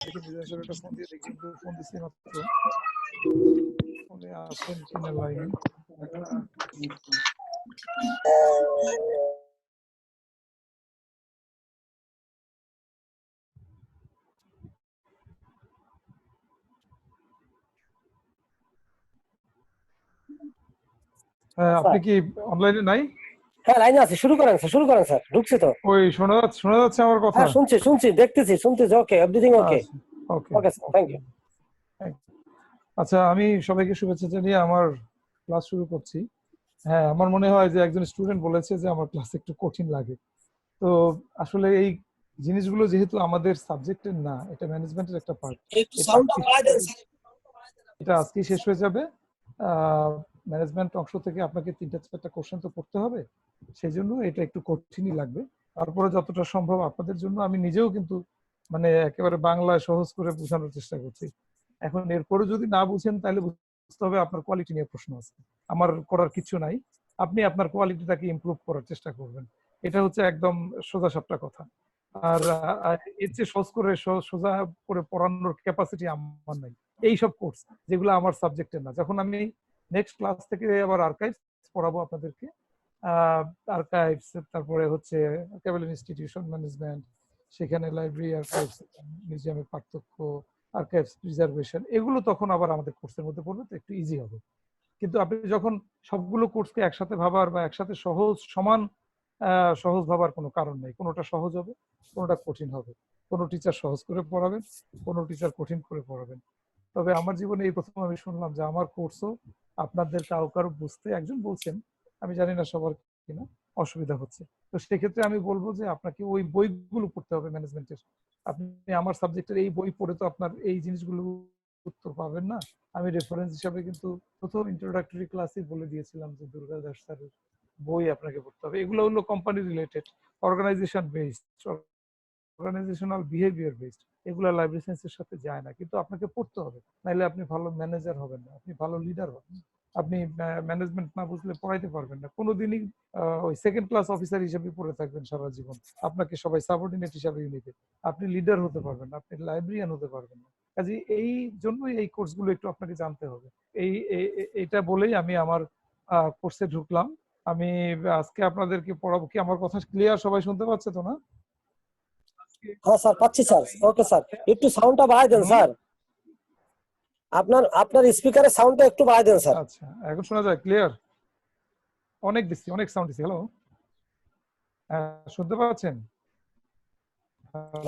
দেখি মিজান সাহেব একটা ফোন দিয়ে দেখি, কিন্তু ফোন দিচ্ছি মাত্র, ফোনে আছেন কিনা লাইনে। হ্যাঁ, আপনি কি অনলাইনে নাই? হ্যাঁ, লাইনে আছে, শুরু করেন স্যার, শুরু করেন স্যার, ঢুকছি তো। ওই শোনা যাচ্ছে আমার কথা? হ্যাঁ, শুনছি, দেখতেছি, okay, everything okay. Okay okay sir, thank you. আচ্ছা, আমি সবাইকে শুভেচ্ছা জানিয়ে আমার ক্লাস শুরু করছি। হ্যাঁ, আমার মনে হয় যে একজন স্টুডেন্ট বলেছে যে আমার ক্লাস একটু কঠিন লাগে। তো আসলে এই জিনিসগুলো যেহেতু আমাদের সাবজেক্টের না, এটা ম্যানেজমেন্টের একটা পার্ট, এটা আজকেই শেষ হয়ে যাবে। ম্যানেজমেন্ট অংশ থেকে আপনাকে 3-4টা কোশ্চেন তো করতে হবে, সেই জন্য এটা একটু কঠিনই লাগবে। তারপরে যতটা সম্ভব আপনাদের জন্য আমি নিজেও কিন্তু মানে একেবারে বাংলায় সহজ করে বোঝানোর চেষ্টা করছি। এখন এরপরে যদি না বুঝেন তাহলে বুঝতে হবে আপনার কোয়ালিটি নিয়ে প্রশ্ন আছে। আমার করার কিছু নাই, আপনি আপনার কোয়ালিটিটাকে ইমপ্রুভ করার চেষ্টা করবেন। এটা হচ্ছে একদম সোজা সাপটা কথা। আর এর চেয়ে সহজ করে সোজা করে পড়ানোর ক্যাপাসিটি আমার নাই। এইসব কোর্স যেগুলো আমার সাবজেক্টের না, যখন আমি নেক্সট ক্লাস থেকে আবার আর্কাইভস পড়াবো আপনাদেরকে, আর্কাইভস, তারপরে হচ্ছে কেবল ইনস্টিটিউশন ম্যানেজমেন্ট, সেখানে লাইব্রেরি আর্কাইভস, মিউজিয়ামের পার্থক্য, আর্কাইভস প্রিজার্ভেশন, এগুলো তখন আবার আমাদের কোর্সের মধ্যে পড়বে, তো একটু ইজি হবে। কিন্তু আপনি যখন সবগুলো কোর্সকে একসাথে ভাবার বা একসাথে সমান সহজ ভাবার কোনো কারণ নেই। কোনোটা সহজ হবে, কোনোটা কঠিন হবে। কোনো টিচার সহজ করে পড়াবেন, কোনো টিচার কঠিন করে পড়াবেন। তবে আমার জীবনে এই প্রথম আমি শুনলাম যে আমার কোর্সও আপনাদের কারো বুঝতে, একজন বলছেন, আমি জানি না সবার কিনা, অসুবিধা হচ্ছে। তো সেক্ষেত্রে আমি বলবো যে আপনাকে ওই বইগুলো পড়তে হবে ম্যানেজমেন্টের। আপনি আমার সাবজেক্টের এই বই পড়ে তো আপনার এই জিনিসগুলো উত্তর পাবেন না। আমি রেফারেন্স হিসাবে কিন্তু প্রথম ইন্ট্রোডাক্টরি ক্লাসে বলে দিয়েছিলাম যে দুর্গা দাস স্যারের বই আপনাকে পড়তে হবে। এগুলো হলো company related, organization based, organizational behaviour based, এগুলো লাইব্রেরি সায়েন্সের সাথে যায় না, কিন্তু আপনাকে পড়তে হবে, নাহলে আপনি ভালো ম্যানেজার হবেন না, আপনি ভালো লিডার হবেন না। আপনি ম্যানেজমেন্ট না বুঝলে পড়াইতে পারবেন না কোনোদিনই। ওই সেকেন্ড ক্লাস অফিসার হিসেবে পড়ে থাকবেন সারা জীবন, আপনাকে সবাই সাবঅর্ডিনেট হিসাবে নিবে, আপনি লিডার হতে পারবেন না, আপনি লাইব্রেরিয়ান হতে পারবেন না। কাজে এই জন্যই এই কোর্সগুলো একটু আপনাকে জানতে হবে। এটা বলেই আমি আমার কোর্সে ঢুকলাম। আমি আজকে আপনাদেরকে পড়াবো। কি আমার কথা ক্লিয়ার? সবাই শুনতে পাচ্ছে তো না? হ্যাঁ স্যার, পাচ্ছি স্যার। ওকে স্যার, একটু সাউন্ডটা বাড়াই দেন স্যার, আপনার স্পিকারের সাউন্ডটা একটু বাড়াই দেন স্যার। আচ্ছা, এখন শোনা যায় ক্লিয়ার? অনেক দিচ্ছি, অনেক সাউন্ড দিচ্ছি। হ্যালো, শুনতে পাচ্ছেন?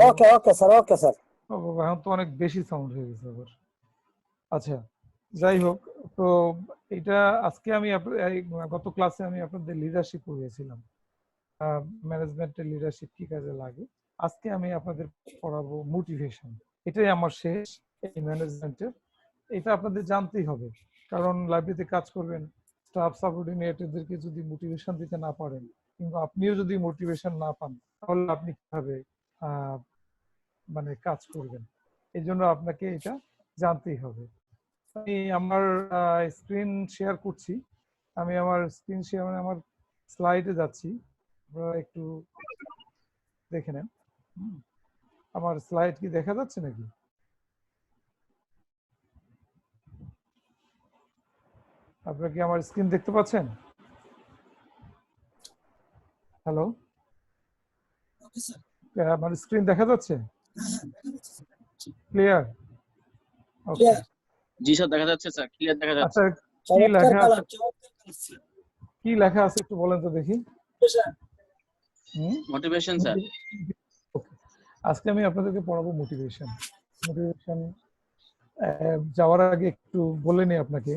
Okay sir, okay sir. ও বাবা, এখন তো অনেক বেশি সাউন্ড হয়ে গেছে আবার। আচ্ছা, যাই হোক, তো এটা আজকে আমি গত ক্লাসে আমি আপনাদের লিডারশিপ পড়িয়েছিলাম, ম্যানেজমেন্টের লিডারশিপ কি কাজে লাগে। আজকে আমি আপনাদের পড়াবো মোটিভেশন। এটাই আমার শেষ এই ম্যানেজমেন্টের। এটা আপনাদের জানতেই হবে, কারণ লাইব্রেরিতে কাজ করবেন, স্টাফ সাবঅর্ডিনেটদেরকে যদি মোটিভেশন দিতে না পারেন, কিংবা আপনিও যদি মোটিভেশন না পান, তাহলে আপনি কিভাবে মানে কাজ করবেন? এই জন্য আপনাকে এটা জানতেই হবে। আমি আমার স্ক্রিন শেয়ার করছি। আমি আমার স্ক্রিন শেয়ার মানে আমার স্লাইডে যাচ্ছি, আপনারা একটু দেখে নেন। আমার স্লাইড কি দেখা যাচ্ছে নাকি? আপনারা কি আমার স্ক্রিন দেখতে পাচ্ছেন? হ্যালো, আমার স্ক্রিন দেখা যাচ্ছে? ক্লিয়ার? ওকে, জি স্যার, দেখা যাচ্ছে স্যার, ক্লিয়ার দেখা যাচ্ছে। আচ্ছা, কি লেখা আছে একটু বলেন তো দেখি। Motivation sir. আজকে আমি আপনাদেরকে পড়াবো মোটিভেশন। যাওয়ার আগে একটু বলে নিই আপনাকে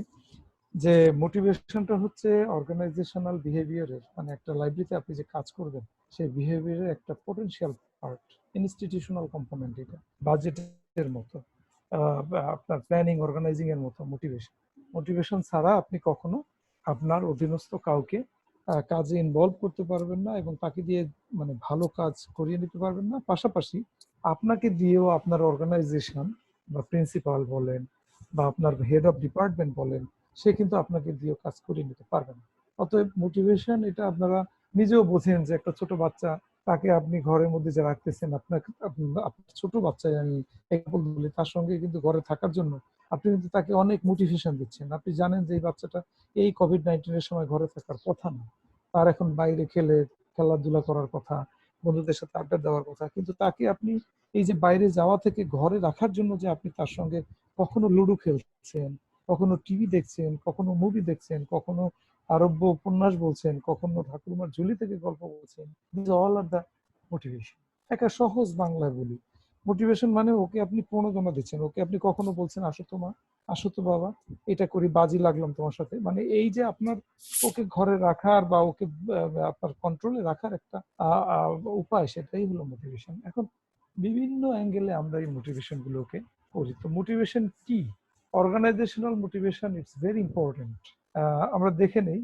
যে মোটিভেশনটা হচ্ছে অর্গানাইজেশনাল বিহেভিয়ারের, মানে একটা লাইব্রেরিতে আপনি যে কাজ করবেন সেই বিহেভিয়ারের একটা পোটেনশিয়াল পার্ট, ইনস্টিটিউশনাল কম্পোনেন্ট। এটা বাজেটের মতো, আপনার প্ল্যানিং অর্গানাইজিং এর মতো মোটিভেশন ছাড়া আপনি কখনো আপনার অধীনস্থ কাউকে কাজে ইনভলভ করতে পারবেন না, এবং তাকে দিয়ে মানে ভালো কাজ করিয়ে নিতে পারবেন না। পাশাপাশি আপনাকে দিয়েও আপনার অর্গানাইজেশন বা প্রিন্সিপাল বলেন বা আপনার হেড অফ ডিপার্টমেন্ট বলেন, সে কিন্তু আপনাকে দিয়েও কাজ করিয়ে নিতে পারবে না। অতএব মোটিভেশন, এটা আপনারা নিজেও বোঝেন যে একটা ছোট বাচ্চা তাকে আপনি ঘরের মধ্যে যে রাখতেছেন, আপনার ছোট বাচ্চায় আমি এক্সাম্পল বলি, তার সঙ্গে কিন্তু ঘরে থাকার জন্য আপনি কিন্তু তাকে অনেক মোটিভেশন দিচ্ছেন। আপনি জানেন যে এই বাচ্চাটা এই কোভিড-19 সময় ঘরে থাকার কথা না, তার এখন বাইরে খেলাধুলা করার কথা, বন্ধুদের সাথে আড্ডা দেওয়ার কথা, কিন্তু তাকে আপনি এই যে বাইরে যাওয়া থেকে ঘরে রাখার জন্য যে আপনি তার সঙ্গে কখনো লুডো খেলছেন, কখনো টিভি দেখছেন, কখনো মুভি দেখছেন, কখনো আরব্য উপন্যাস বলছেন, কখনো ঠাকুরমার ঝুলি থেকে গল্প বলছেন, this all are the motivation. একটা সহজ বাংলায় বলি, মোটিভেশন মানে ওকে আপনি প্রণোদনা দিচ্ছেন, ওকে আপনি কখনো বলছেন আসো তো মা, আসো তো বাবা, এটা করি, বাজি লাগলাম তোমার সাথে, মানে এই যে আপনার ওকে ঘরে রাখার বা ওকে আপনার কন্ট্রোলে রাখার একটা উপায়, সেটাই হলো মোটিভেশন। এখন বিভিন্ন অ্যাঙ্গেলে আমরা এই মোটিভেশন গুলোকে করি। তো মোটিভেশন কি? Organizational motivation it's very important. আমরা দেখে নেই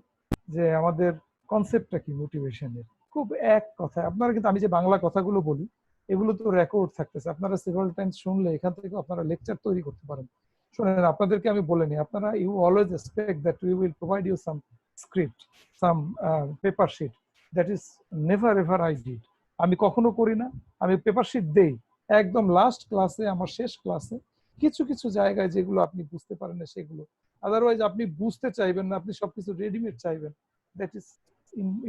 যে আমাদের কনসেপ্টটা কি মোটিভেশনের। খুব এক কথায় আপনারা কিন্তু, আমি যে বাংলা কথাগুলো বলি এগুলো তো রেকর্ড থাকতেছে, আপনারা সেভারাল টাইমস শুনলে এখান থেকে আপনারা লেকচার তৈরি করতে পারেন। শুনেন, আপনাদেরকে আমি বলে নিই, আপনারা you always expect that we will provide you some script, some paper sheet. That is never ever I did. আমি কখনো করি না, আমি পেপার শিট দেই একদম লাস্ট ক্লাসে, আমার শেষ ক্লাসে কিছু কিছু জায়গায় যেগুলো আপনি বুঝতে পারেন না সেগুলো, আদারওয়াইজ আপনি বুঝতে চাইবেন না, আপনি সবকিছু রেডিমেড চাইবেন, that is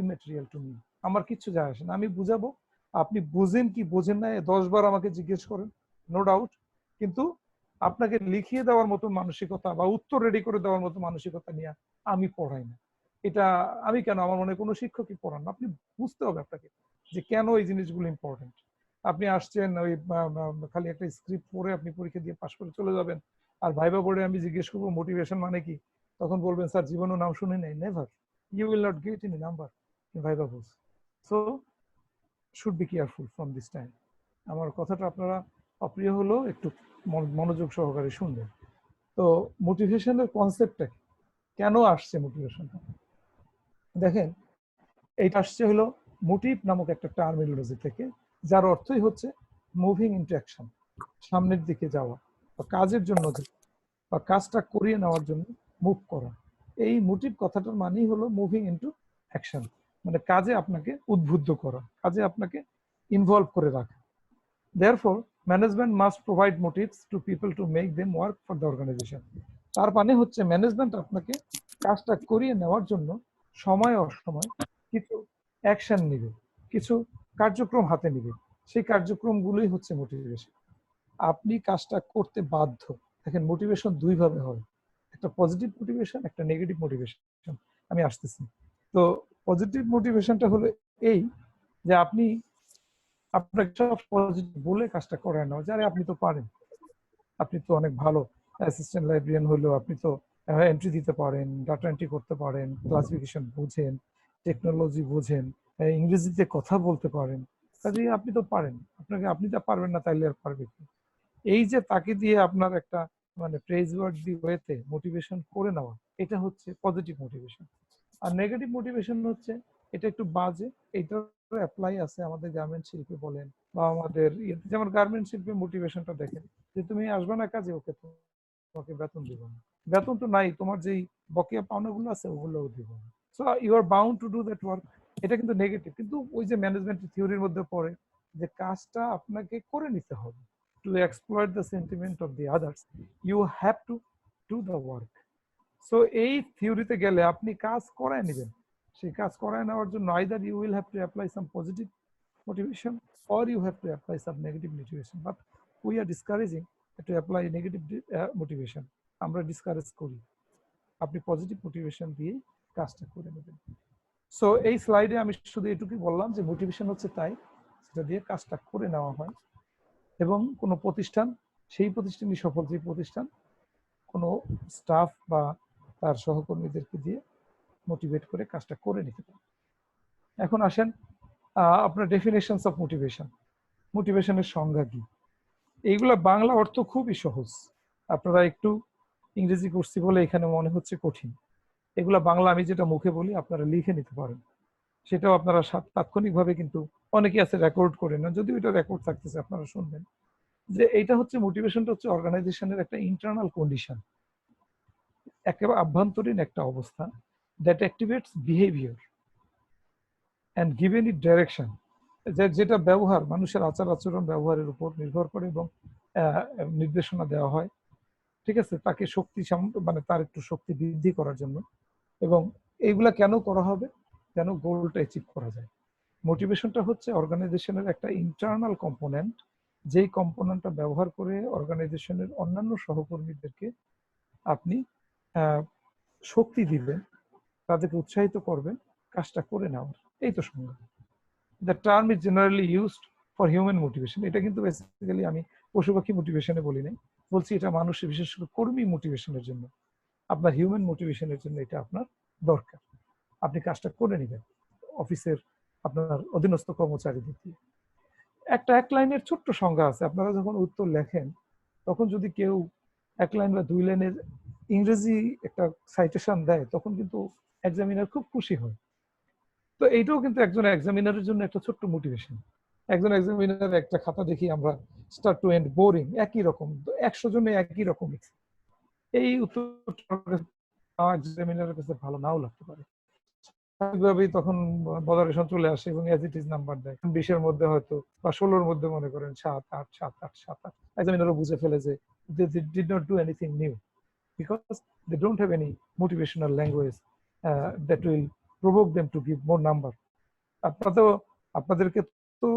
immaterial to me. আমার কিচ্ছু যায় আসে না, আমি বুঝাবো, আপনি বুঝেন কি বোঝেন না 10 বার আমাকে জিজ্ঞেস করেন, নো ডাউট, কিন্তু আপনাকে লিখিয়ে দেওয়ার মতো মানসিকতা বা উত্তর রেডি করে দেওয়ার মতো মানসিকতা নিয়ে আমি পড়াই না। এটা আমি কেন, আমার মনে কোনো শিক্ষকই পড়ান না। আপনি বুঝতে হবে আপনাকে যে কেন এই জিনিসগুলো ইম্পর্টেন্ট। আপনি আসছেন ওই খালি একটা স্ক্রিপ্ট পড়ে আপনি পরীক্ষা দিয়ে পাশ করে চলে যাবেন, আর ভাইবা বোর্ডে আমি জিজ্ঞেস করবো মোটিভেশন মানে কি, তখন বলবেন স্যার জীবনও নাম শুনে নেই, never, you will not get any number in viva board. So should be careful from this time. আমার কথাটা আপনারা অপ্রিয় হলেও একটু মনোযোগ সহকারে শুনবেন। তো মোটিভেশনের কনসেপ্টটা কেন আসছে মোটিভেশনটা, দেখেন এইটা আসছে হলো মোটিভ নামক একটা টার্মিনোলজি থেকে, যার অর্থই হচ্ছে মুভিং ইনটু অ্যাকশন, সামনের দিকে যাওয়া বা কাজের জন্য বা কাজটা করিয়ে নেওয়ার জন্য মুভ করা। এই মোটিভ কথাটার মানেই হলো মুভিং ইনটু অ্যাকশন, মানে কাজে আপনাকে উদ্বুদ্ধ করা, কাজে আপনাকে ইনভলভ করে রাখা। Therefore, management must provide motives to people to make them work for the organization. তার মানে হচ্ছে ম্যানেজমেন্ট আপনাকে কাজটা করিয়ে নেওয়ার জন্য সময় অসময় কিছু অ্যাকশন নেবে, কিছু কার্যক্রম হাতে নেবে, সেই কার্যক্রমগুলোই হচ্ছে মোটিভেশন। আপনি কাজটা করতে বাধ্য। দেখেন মোটিভেশন দুই ভাবে হয়, একটা পজিটিভ মোটিভেশন, একটা নেগেটিভ মোটিভেশন। আমি আসতেছি। তো পজিটিভ মোটিভেশনটা হলো এই যে আপনি আপনাকে সব পজিটিভ বলে কাজটা করায় না, যারে আপনি তো পারেন, আপনি তো অনেক ভালো অ্যাসিস্ট্যান্ট লাইব্রেরিয়ান হলেও আপনি তো এন্ট্রি দিতে পারেন, ডাটা এন্ট্রি করতে পারেন, ক্লাসিফিকেশন বুঝেন, টেকনোলজি বুঝেন, ইংরেজিতে কথা বলতে পারেন, কাজেই আপনি তো পারেন। আপনাকে, আপনি তা পারবেন না তাইলে আর পারবে কি? এই যে তাকে দিয়ে আপনার একটা মানে প্রেজ ওয়ার্ডি ওয়েতে মোটিভেশন করে নেওয়া, এটা হচ্ছে পজিটিভ মোটিভেশন। আর নেগেটিভ মোটিভেশন হচ্ছে এটা একটু বাজে, এইটার অ্যাপ্লাই আছে আমাদের গার্মেন্ট শিল্পে বলেন বা আমাদের যেমন গার্মেন্ট শিল্পে মোটিভেশনটা দেখেন যে তুমি আসবে না কাজে, ওকে তোমাকে বেতন দিব না, বেতন তো নাই, তোমার যেই বকেয়া পাওনাগুলো আছে ওগুলোও দিব না, so you are bound to do that work. এটা কিন্তু নেগেটিভ, কিন্তু ওই যে ম্যানেজমেন্ট থিওরির মধ্যে পড়ে যে কাজটা আপনাকে করে নিতে হবে, to exploit the sentiment of the others you have to do the work. So এই থিওরিতে গেলে আপনি কাজ করায় নেবেন, সেই কাজ করায় নেওয়ার জন্য either you will have to apply some positive motivation or you have to apply some negative motivation, but we are discouraging to apply negative motivation, আমরা ডিসকারেজ করি, আপনি পজিটিভ মোটিভেশন দিয়ে কাজটা করে নেবেন। সো এই স্লাইডে আমি শুধু এটুকুই বললাম যে মোটিভেশন হচ্ছে তাই সেটা দিয়ে কাজটা করে নেওয়া হয়, এবং কোনো প্রতিষ্ঠান, সেই প্রতিষ্ঠানই সফল যে প্রতিষ্ঠান কোনো স্টাফ বা তার সহকর্মীদেরকে দিয়ে মোটিভেট করে কাজটা করে নিতে পারে। এখন আসেন আপনার ডেফিনেশনস অফ মোটিভেশন, মোটিভেশনের সংজ্ঞা কি, এইগুলা বাংলা অর্থ খুবই সহজ, আপনারা একটু ইংরেজি করছি বলে এখানে মনে হচ্ছে কঠিন, এগুলা বাংলা আমি যেটা মুখে বলি আপনারা লিখে নিতে পারেন, সেটাও আপনারা তাৎক্ষণিকভাবে, কিন্তু অনেকে আছে রেকর্ড করে না, যদিও এটা রেকর্ড থাকতেছে আপনারা শুনবেন, যে এইটা হচ্ছে মোটিভেশনটা হচ্ছে অর্গানাইজেশনের একটা ইন্টারনাল কন্ডিশন, একেবারে আভ্যন্তরীণ একটা অবস্থা, that activates behaviour and given it direction যেটা ব্যবহার মানুষের আচার আচরণ ব্যবহারের উপর নির্ভর করে এবং নির্দেশনা দেওয়া হয়, ঠিক আছে, তাকে শক্তি মানে তার একটু শক্তি বৃদ্ধি করার জন্য। এবং এইগুলা কেন করা হবে? যেন গোলটা অ্যাচিভ করা যায়। মোটিভেশনটা হচ্ছে অর্গানাইজেশনের একটা ইন্টারনাল কম্পোনেন্ট, যেই কম্পোনেন্টটা ব্যবহার করে অর্গানাইজেশনের অন্যান্য সহকর্মীদেরকে আপনি শক্তি দিবেন, তাদেরকে উৎসাহিত করবেন কাজটা করে নেওয়ার। এই তো সংজ্ঞা। The term is generally used for human motivation. এটা কিন্তু বেসিক্যালি আমি পশু পাখি মোটিভেশনে বলি নাই, বলছি এটা মানুষের, বিশেষ করে কর্মী মোটিভেশনের জন্য, আপনার হিউম্যান মোটিভেশনের জন্য এটা আপনার দরকার। আপনি কাজটা করে নেবেন অফিসের আপনার অধীনস্থ কর্মচারীদের দিয়ে। এক লাইনের ছোট্ট সংজ্ঞা আছে। আপনারা যখন উত্তর লেখেন তখন যদি কেউ 1 লাইন বা 2 লাইনের ইংরেজি একটা সাইটেশন দেয়, তখন কিন্তু এক্সামিনার খুব খুশি হয়। তো এইটাও কিন্তু একজন এক্সামিনারের জন্য একটা ছোট্ট মোটিভেশন। একজন এক্সামিনার একটা খাতা দেখি আমরা, স্টার্ট টু এন্ড বোরিং, একই রকম, 100 জনে একই রকম লিখছে। এই উত্তরটা এক্সামিনারের কাছে ভালো নাও লাগতে পারে। স্বাভাবিকভাবেই তখন বদারেশন চলে আসে এবং অ্যাজ ইট ইজ নাম্বার দেয়। 20-এর মধ্যে হয়তো বা 16-র মধ্যে মনে করেন 7, 8, 7, 8, 7, 8। এক্সামিনারও বুঝে ফেলে যে they did not do anything new because they don't have any motivational language that will provoke them to give more number. আপনাদেরকে তো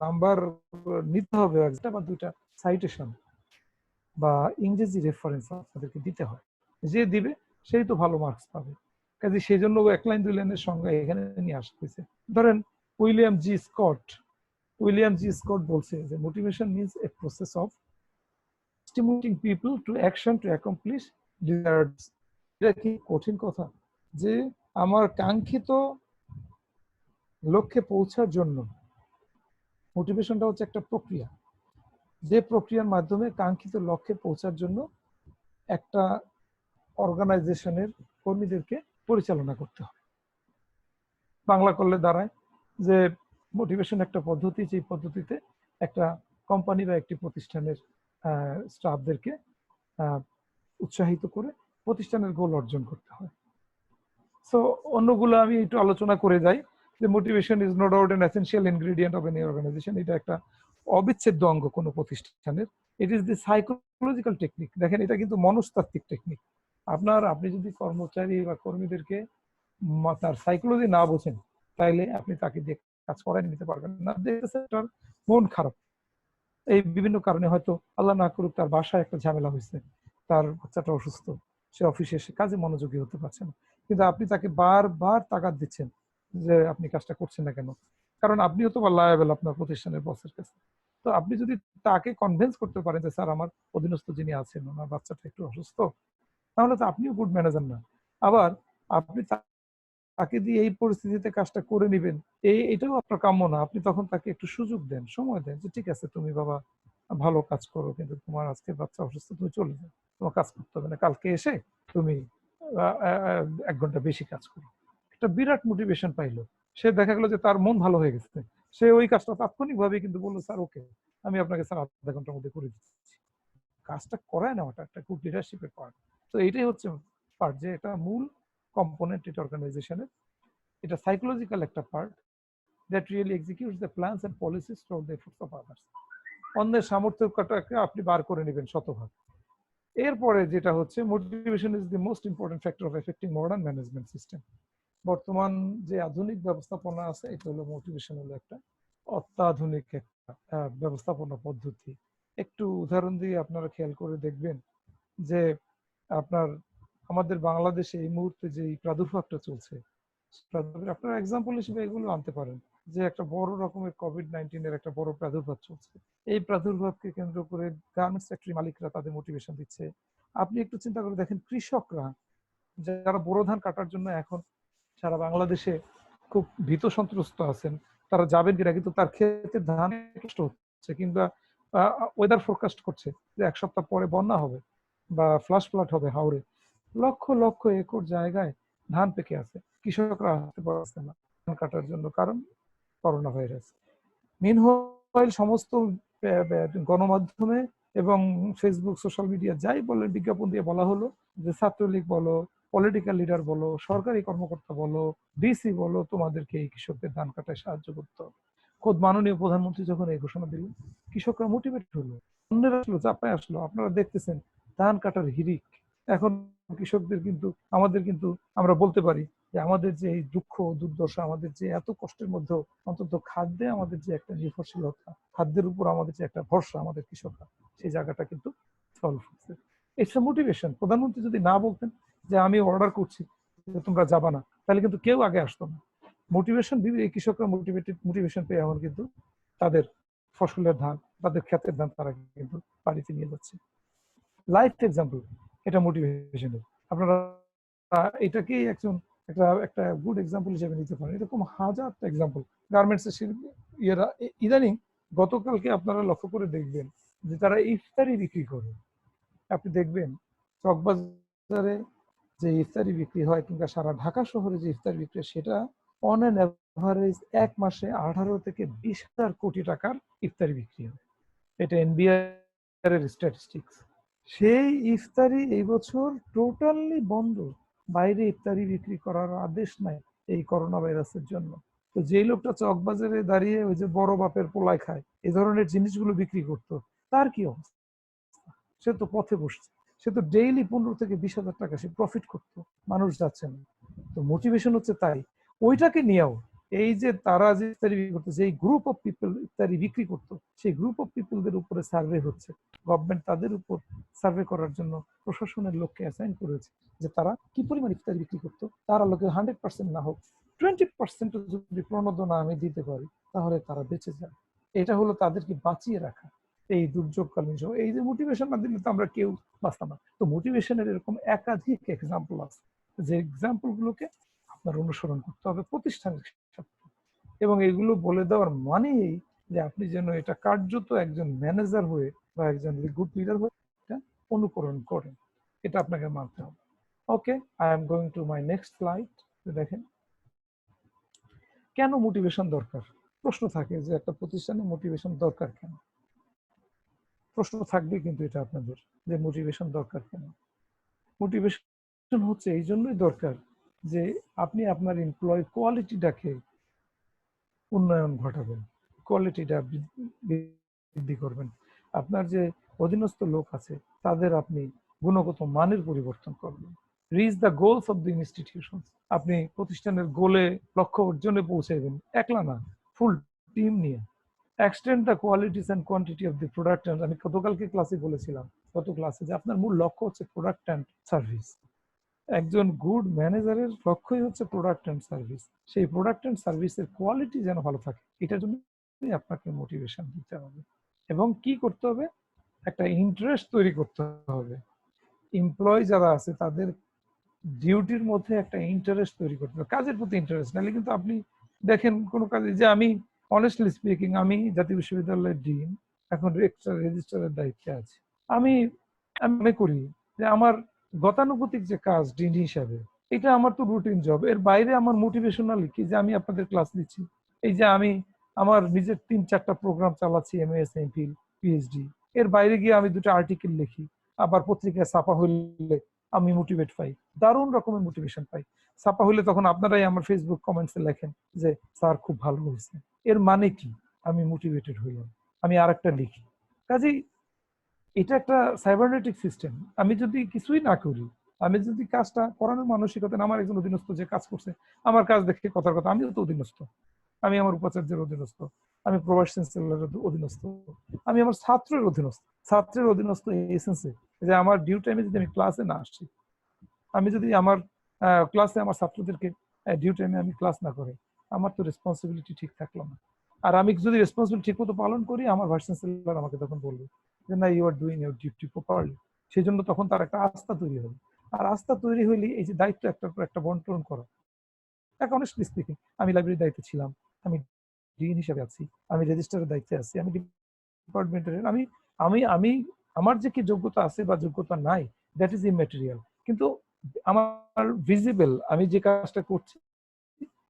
নাম্বার নিতে হবে, একটা বা দুইটা সাইটেশন বা ইংরেজি রেফারেন্স আপনাদেরকে দিতে হয়। যে দিবে সেই তো ভালো মার্কস পাবে। কাজে সেই জন্য 1 লাইন 2 লাইনের সংজ্ঞা এখানে নিয়ে আসতেছে। ধরেন উইলিয়াম জি স্কট বলছে যে motivation means a process of stimulating people to action to accomplish desired. এটা কি কঠিন কথা? যে আমার কাঙ্ক্ষিত লক্ষ্যে পৌঁছার জন্য মোটিভেশনটা হচ্ছে একটা প্রক্রিয়া, যে প্রক্রিয়ার মাধ্যমে কাঙ্ক্ষিত লক্ষ্যে পৌঁছার জন্য একটা অর্গানাইজেশনের কর্মীদেরকে পরিচালনা করতে হয়। বাংলা করলে দাঁড়ায় যে মোটিভেশন একটা পদ্ধতি, যে পদ্ধতিতে একটা কোম্পানি বা একটি প্রতিষ্ঠানের স্টাফদেরকে উৎসাহিত করে প্রতিষ্ঠানের গোল অর্জন করতে হয়। সো অন্যগুলো আমি একটু আলোচনা করে যাই যে motivation is no doubt an essential ingredient of any organization. এটা একটা অবিচ্ছেদ্য অঙ্গ কোনো প্রতিষ্ঠানের। It is the psychological technique. দেখেন, এটা কিন্তু মনস্তাত্ত্বিক টেকনিক। আপনি যদি কর্মচারী বা কর্মীদেরকে তার সাইকোলজি না বোঝেন, তাইলে আপনি তাকে দিয়ে কাজ করাই নিতে পারবেন না। তার মন খারাপ, এই বিভিন্ন কারণে, হয়তো আল্লাহ না করুক তার বাসায় একটা ঝামেলা হয়েছে, তার বাচ্চাটা অসুস্থ, সে অফিসে এসে কাজে মনোযোগী হতে পারছে না, কিন্তু আপনি তাকে বারবার তাগাদ দিচ্ছেন যে আপনি কাজটা করছেন না কেন, কারণ আপনিও তো লায়াবেল আপনার প্রতিষ্ঠানের বসের কাছে। তো আপনি যদি তাকে কনভিন্স করতে পারেন যে স্যার আমার অধীনস্থ যিনি আছেন ওনার বাচ্চাটা একটু অসুস্থ, তাহলে তো আপনিও গুড ম্যানেজার না। আবার আপনি তাকে দিয়ে এই পরিস্থিতিতে কাজটা করে নেবেন, এটাও আপনার কাম্য না। আপনি তখন তাকে একটু সুযোগ দেন, সময় দেন, যে ঠিক আছে তুমি বাবা ভালো কাজ করো, কিন্তু তোমার আজকে বাচ্চা অসুস্থ, তুমি চলে যাও, তোমার কাজ করতে হবে না, কালকে এসে তুমি 1 ঘন্টা বেশি কাজ করো। একটা বিরাট মোটিভেশন পাইলো, সে দেখা গেলো যে তার মন ভালো হয়ে গেছে, সে ওই কাজটা তাৎক্ষণিকভাবে কিন্তু বললো স্যার ওকে আমি আপনাকে স্যার আধা ঘন্টার মধ্যে করে দিচ্ছি। কাজটা করায় নেওয়াটা একটা গুড লিডারশিপের পার্ট। তো এইটাই হচ্ছে পার্ট, যে এটা মূল কম্পোনেন্ট এটা অর্গানাইজেশনের। এটা সাইকোলজিক্যাল একটা part that really executes the plans and policies through the efforts of others. অন্যের সামর্থ্যটাকে আপনি বার করে নেবেন শতভাগ। এরপরে যেটা হচ্ছে, motivation is the most important factor of affecting modern management system. বর্তমান যে আধুনিক ব্যবস্থাপনা আছে, এটা হলো মোটিভেশন, হলো একটা অত্যাধুনিক একটা ব্যবস্থাপনা পদ্ধতি। একটু উদাহরণ দিয়ে আপনারা খেয়াল করে দেখবেন যে আমাদের বাংলাদেশে এই মুহূর্তে যে প্রাদুর্ভাবটা চলছে, আপনারা এক্সাম্পল হিসেবে এগুলো আনতে পারেন যে একটা বড় রকমের কোভিড-19 একটা বড় প্রাদুর্ভাব চলছে। এই প্রাদুর্ভাবকে কেন্দ্র করে গার্মেন্টস ফ্যাক্টরি মালিকরা তাদের মোটিভেশন দিচ্ছে। আপনি একটু চিন্তা করে দেখেন, কৃষকরা যারা বোরো ধান কাটার জন্য এখন সারা বাংলাদেশে খুব ভীত সন্ত্রস্ত আছেন, তারা যাবেন কিনা, কিন্তু তার ক্ষেতে ধান নষ্ট হচ্ছে, কিংবা ওয়েদার ফোরকাস্ট করছে যে 1 সপ্তাহ পরে বন্যা হবে বা ফ্লাশ ফ্লাড হবে হাওড়ে। লক্ষ লক্ষ একর জায়গায় ধান পেকে আছে, কৃষকরা আসতে পারছে না ধান কাটার জন্য, কারণ করোনা ভাইরাস। মিনহোয়াইল সমস্ত গণমাধ্যমে এবং ফেসবুক, সোশ্যাল মিডিয়া যাই বলে বিজ্ঞাপন দিয়ে বলা হলো যে ছাত্রলীগ বলো, পলিটিক্যাল লিডার বলো, সরকারি কর্মকর্তা বলো, ডিসি বলো, তোমাদেরকে এই কৃষকদের ধান কাটায় সাহায্য করতে হবে। খোদ মাননীয় প্রধানমন্ত্রী যখন এই ঘোষণা দিলেন, কৃষকরা মোটিভেট হলো, অন্যেরা আসলো, চাপায় আসলো। আপনারা দেখতেছেন ধান কাটার হিড়িক। এখন কৃষকদের কিন্তু, আমাদের কিন্তু, আমরা বলতে পারি যে আমাদের যে এই দুঃখ দুর্দশা, আমাদের যে এত কষ্টের মধ্যে অন্তত খাদ্যে আমাদের যে একটা নির্ভরশীলতা, খাদ্যের উপর আমাদের যে একটা ভরসা, আমাদের কৃষকরা, সেই জায়গাটা কিন্তু সলভ হচ্ছে। এটা মোটিভেশন। প্রধানমন্ত্রী যদি না বলতেন যে আমি অর্ডার করছি যে তোমরা যাবা না, তাহলে কিন্তু কেউ আগে আসতো না। মোটিভেশন, এই কৃষকরা মোটিভেশন পেয়ে এখন কিন্তু তাদের ফসলের ধান, তাদের ক্ষেতের ধান তারা কিন্তু বাড়িতে নিয়ে যাচ্ছে। লাইফ এক্সাম্পল, এটা মোটিভেশনের। আপনারা এটাকেই একজন একটা একটা গুড এক্সাম্পল হিসেবে নিতে পারেন। এরকম হাজারটা এক্সাম্পল গার্মেন্টস এর ইয়েরা ইদানিং, গতকালকে আপনারা লক্ষ্য করে দেখবেন যে তারা ইফতারি বিক্রি করে। আপনি দেখবেন চকবাজারে যে ইফতারি বিক্রি হয়, কিংবা সারা ঢাকা শহরে যে ইফতারি বিক্রি হয়, সেটা অন অ্যান অ্যাভারেজ এক মাসে 18 থেকে 20,000 কোটি টাকার ইফতারি বিক্রি হয়। এটা এনবিআর এর স্ট্যাটিস্টিক্স। সেই ইফতারি এই বছর টোটালি বন্ধ। বাইরে ইফতারি বিক্রি করার আদেশ নাই এই করোনা ভাইরাসের জন্য। তো যেই লোকটা চকবাজারে দাঁড়িয়ে ওই যে বড় বাপের পোলায় খায়, এই ধরনের জিনিসগুলো বিক্রি করতো, তার কি অবস্থা? সে তো পথে বসছে, সে তো ডেইলি 15 থেকে 20,000 টাকা সে প্রফিট করতো, মানুষ যাচ্ছে না। তো মোটিভেশন হচ্ছে তাই, ওইটাকে নিয়েও এই যে তারা যে ইফতারি বিক্রি করতো, যে গ্রুপ অফ পিপল ইফতারি বিক্রি করতো, সেই গ্রুপ অফ পিপলদের উপরে সার্ভে হচ্ছে। গভর্নমেন্ট তাদের উপর সার্ভে করার জন্য প্রশাসনের লোককে অ্যাসাইন করেছে যে তারা কি পরিমাণ ইফতারি বিক্রি করতো। তার আলোকে 100% না হোক, 20% যদি প্রণোদনা আমি দিতে পারি, তাহলে তারা বেঁচে যায়। এটা হলো তাদেরকে বাঁচিয়ে রাখা এই দুর্যোগকালীন সময়। এই যে মোটিভেশন না দিলে তো আমরা কেউ বাঁচতাম না। তো মোটিভেশনের এরকম একাধিক এক্সাম্পল আছে, যে এক্সাম্পল গুলোকে আপনার অনুসরণ করতে হবে প্রতিষ্ঠানের ক্ষেত্রে। এবং এগুলো বলে দেওয়ার মানে এই যে আপনি যেন এটা কার্যত একজন ম্যানেজার হয়ে বা একজন গুড লিডার হয়ে এটা অনুকরণ করেন, এটা আপনাকে মানতে হবে। Okay, I am going to my next slide. দেখেন কেন মোটিভেশন দরকার। প্রশ্ন থাকে যে একটা প্রতিষ্ঠানে মোটিভেশন দরকার কেন, প্রশ্ন থাকবে কিন্তু এটা আপনাদের, যে মোটিভেশন দরকার কেন। মোটিভেশন হচ্ছে এই জন্যই দরকার যে আপনি আপনার এমপ্লয় কোয়ালিটিটাকে উন্নয়ন ঘটাবেন, কোয়ালিটিটা বৃদ্ধি করবেন। আপনার যে অধীনস্থ লোক আছে তাদের আপনি গুণগত মানের পরিবর্তন করবেন। Reach the goals of the institution. আপনি প্রতিষ্ঠানের গোলে, লক্ষ্য অর্জনে পৌঁছাবেন একলা না, ফুল টিম নিয়ে। Extend the qualities and quantity of the product. আমি গতকালকে ক্লাসে বলেছিলাম, গত ক্লাসে, যে আপনার মূল লক্ষ্য হচ্ছে প্রোডাক্ট অ্যান্ড সার্ভিস। একজন গুড ম্যানেজারের লক্ষ্যই হচ্ছে প্রোডাক্ট অ্যান্ড সার্ভিস। সেই প্রোডাক্ট অ্যান্ড সার্ভিসের কোয়ালিটি যেন ভালো থাকে, এটার জন্য আপনাকে মোটিভেশন দিতে হবে। এবং কি করতে হবে, একটা ইন্টারেস্ট তৈরি করতে হবে। এমপ্লয়ি যারা আছে তাদের ডিউটির মধ্যে একটা ইন্টারেস্ট তৈরি করতে হবে, কাজের প্রতি ইন্টারেস্ট। নাহলে কিন্তু আপনি দেখেন কোনো কাজে, যে আমি অনেস্টলি স্পিকিং, আমি জাতীয় বিশ্ববিদ্যালয়ের ডিন, এখন রেজিস্ট্রারের দায়িত্বে আছি। আমি মনে করি যে আমার গতানুগতিক যে কাজ ডিন হিসাবে, এটা আমার তো রুটিন জব। এর বাইরে আমার মোটিভেশনাল কি, যে আমি আপনাদের ক্লাস দিচ্ছি, এই যে আমি আমার নিজের 3-4টা প্রোগ্রাম চালাচ্ছি, এমএস, এমফিল, পিএইচডি, এর বাইরে গিয়ে আমি 2টা আর্টিকেল লিখি, আবার পত্রিকায় ছাপা হইলে আমি মোটিভেট পাই, দারুণ রকমের মোটিভেশন পাই। ছাপা হইলে তখন আপনারাই আমার ফেসবুক কমেন্টসে লেখেন যে স্যার খুব ভালো হয়েছে। এর মানে কি, আমি মোটিভেটেড হইলাম, আমি আর একটা লিখি। কাজেই এটা একটা সাইবারনেটিক সিস্টেম। আমি যদি কিছুই না করি, আমি যদি কাজটা করানোর মানসিকতা, আমার একজন অধীনস্থ যে কাজ করছে, আমার কাজ দেখে কথার কথা আমিও তো অধীনস্থ, আমি আমার উপাচার্যের অধীনস্থ, আমি প্রভাইস চ্যান্সেলরের অধীনস্থ, আমি আমার ছাত্রের অধীনস্থ। ছাত্রের অধীনস্থ এই সেন্সে যে আমার ডিউ টাইমে যদি আমি ক্লাসে না আসছি, আমি যদি আমার ক্লাসে আমার ছাত্রদেরকে ডিউ টাইমে আমি ক্লাস না করে, আমার তো রেসপন্সিবিলিটি ঠিক থাকলো না। আর আমি যদি রেসপন্সিবিলিটি ঠিক মতো পালন করি, আমার ভাইস চ্যান্সেলর আমাকে তখন বলবে যে না, you are doing your duty properly. সেই জন্য তখন তার একটা আস্থা তৈরি হবে। আর আস্থা তৈরি হইলে এই যে দায়িত্ব একটার পর একটা বন্টন করা, এখন অনেস্টলি স্পিকিং, আমি লাইব্রেরির দায়িত্বে ছিলাম, আমি ডিন হিসেবে আছি, আমি রেজিস্ট্রারের দায়িত্বে আছি, আমি ডিপার্টমেন্টের, আমি আমি আমি আমার যে কি যোগ্যতা আছে বা যোগ্যতা নাই, দ্যাট ইজ ইম্যাটেরিয়াল। কিন্তু আমার ভিজিবল, আমি যে কাজটা করছি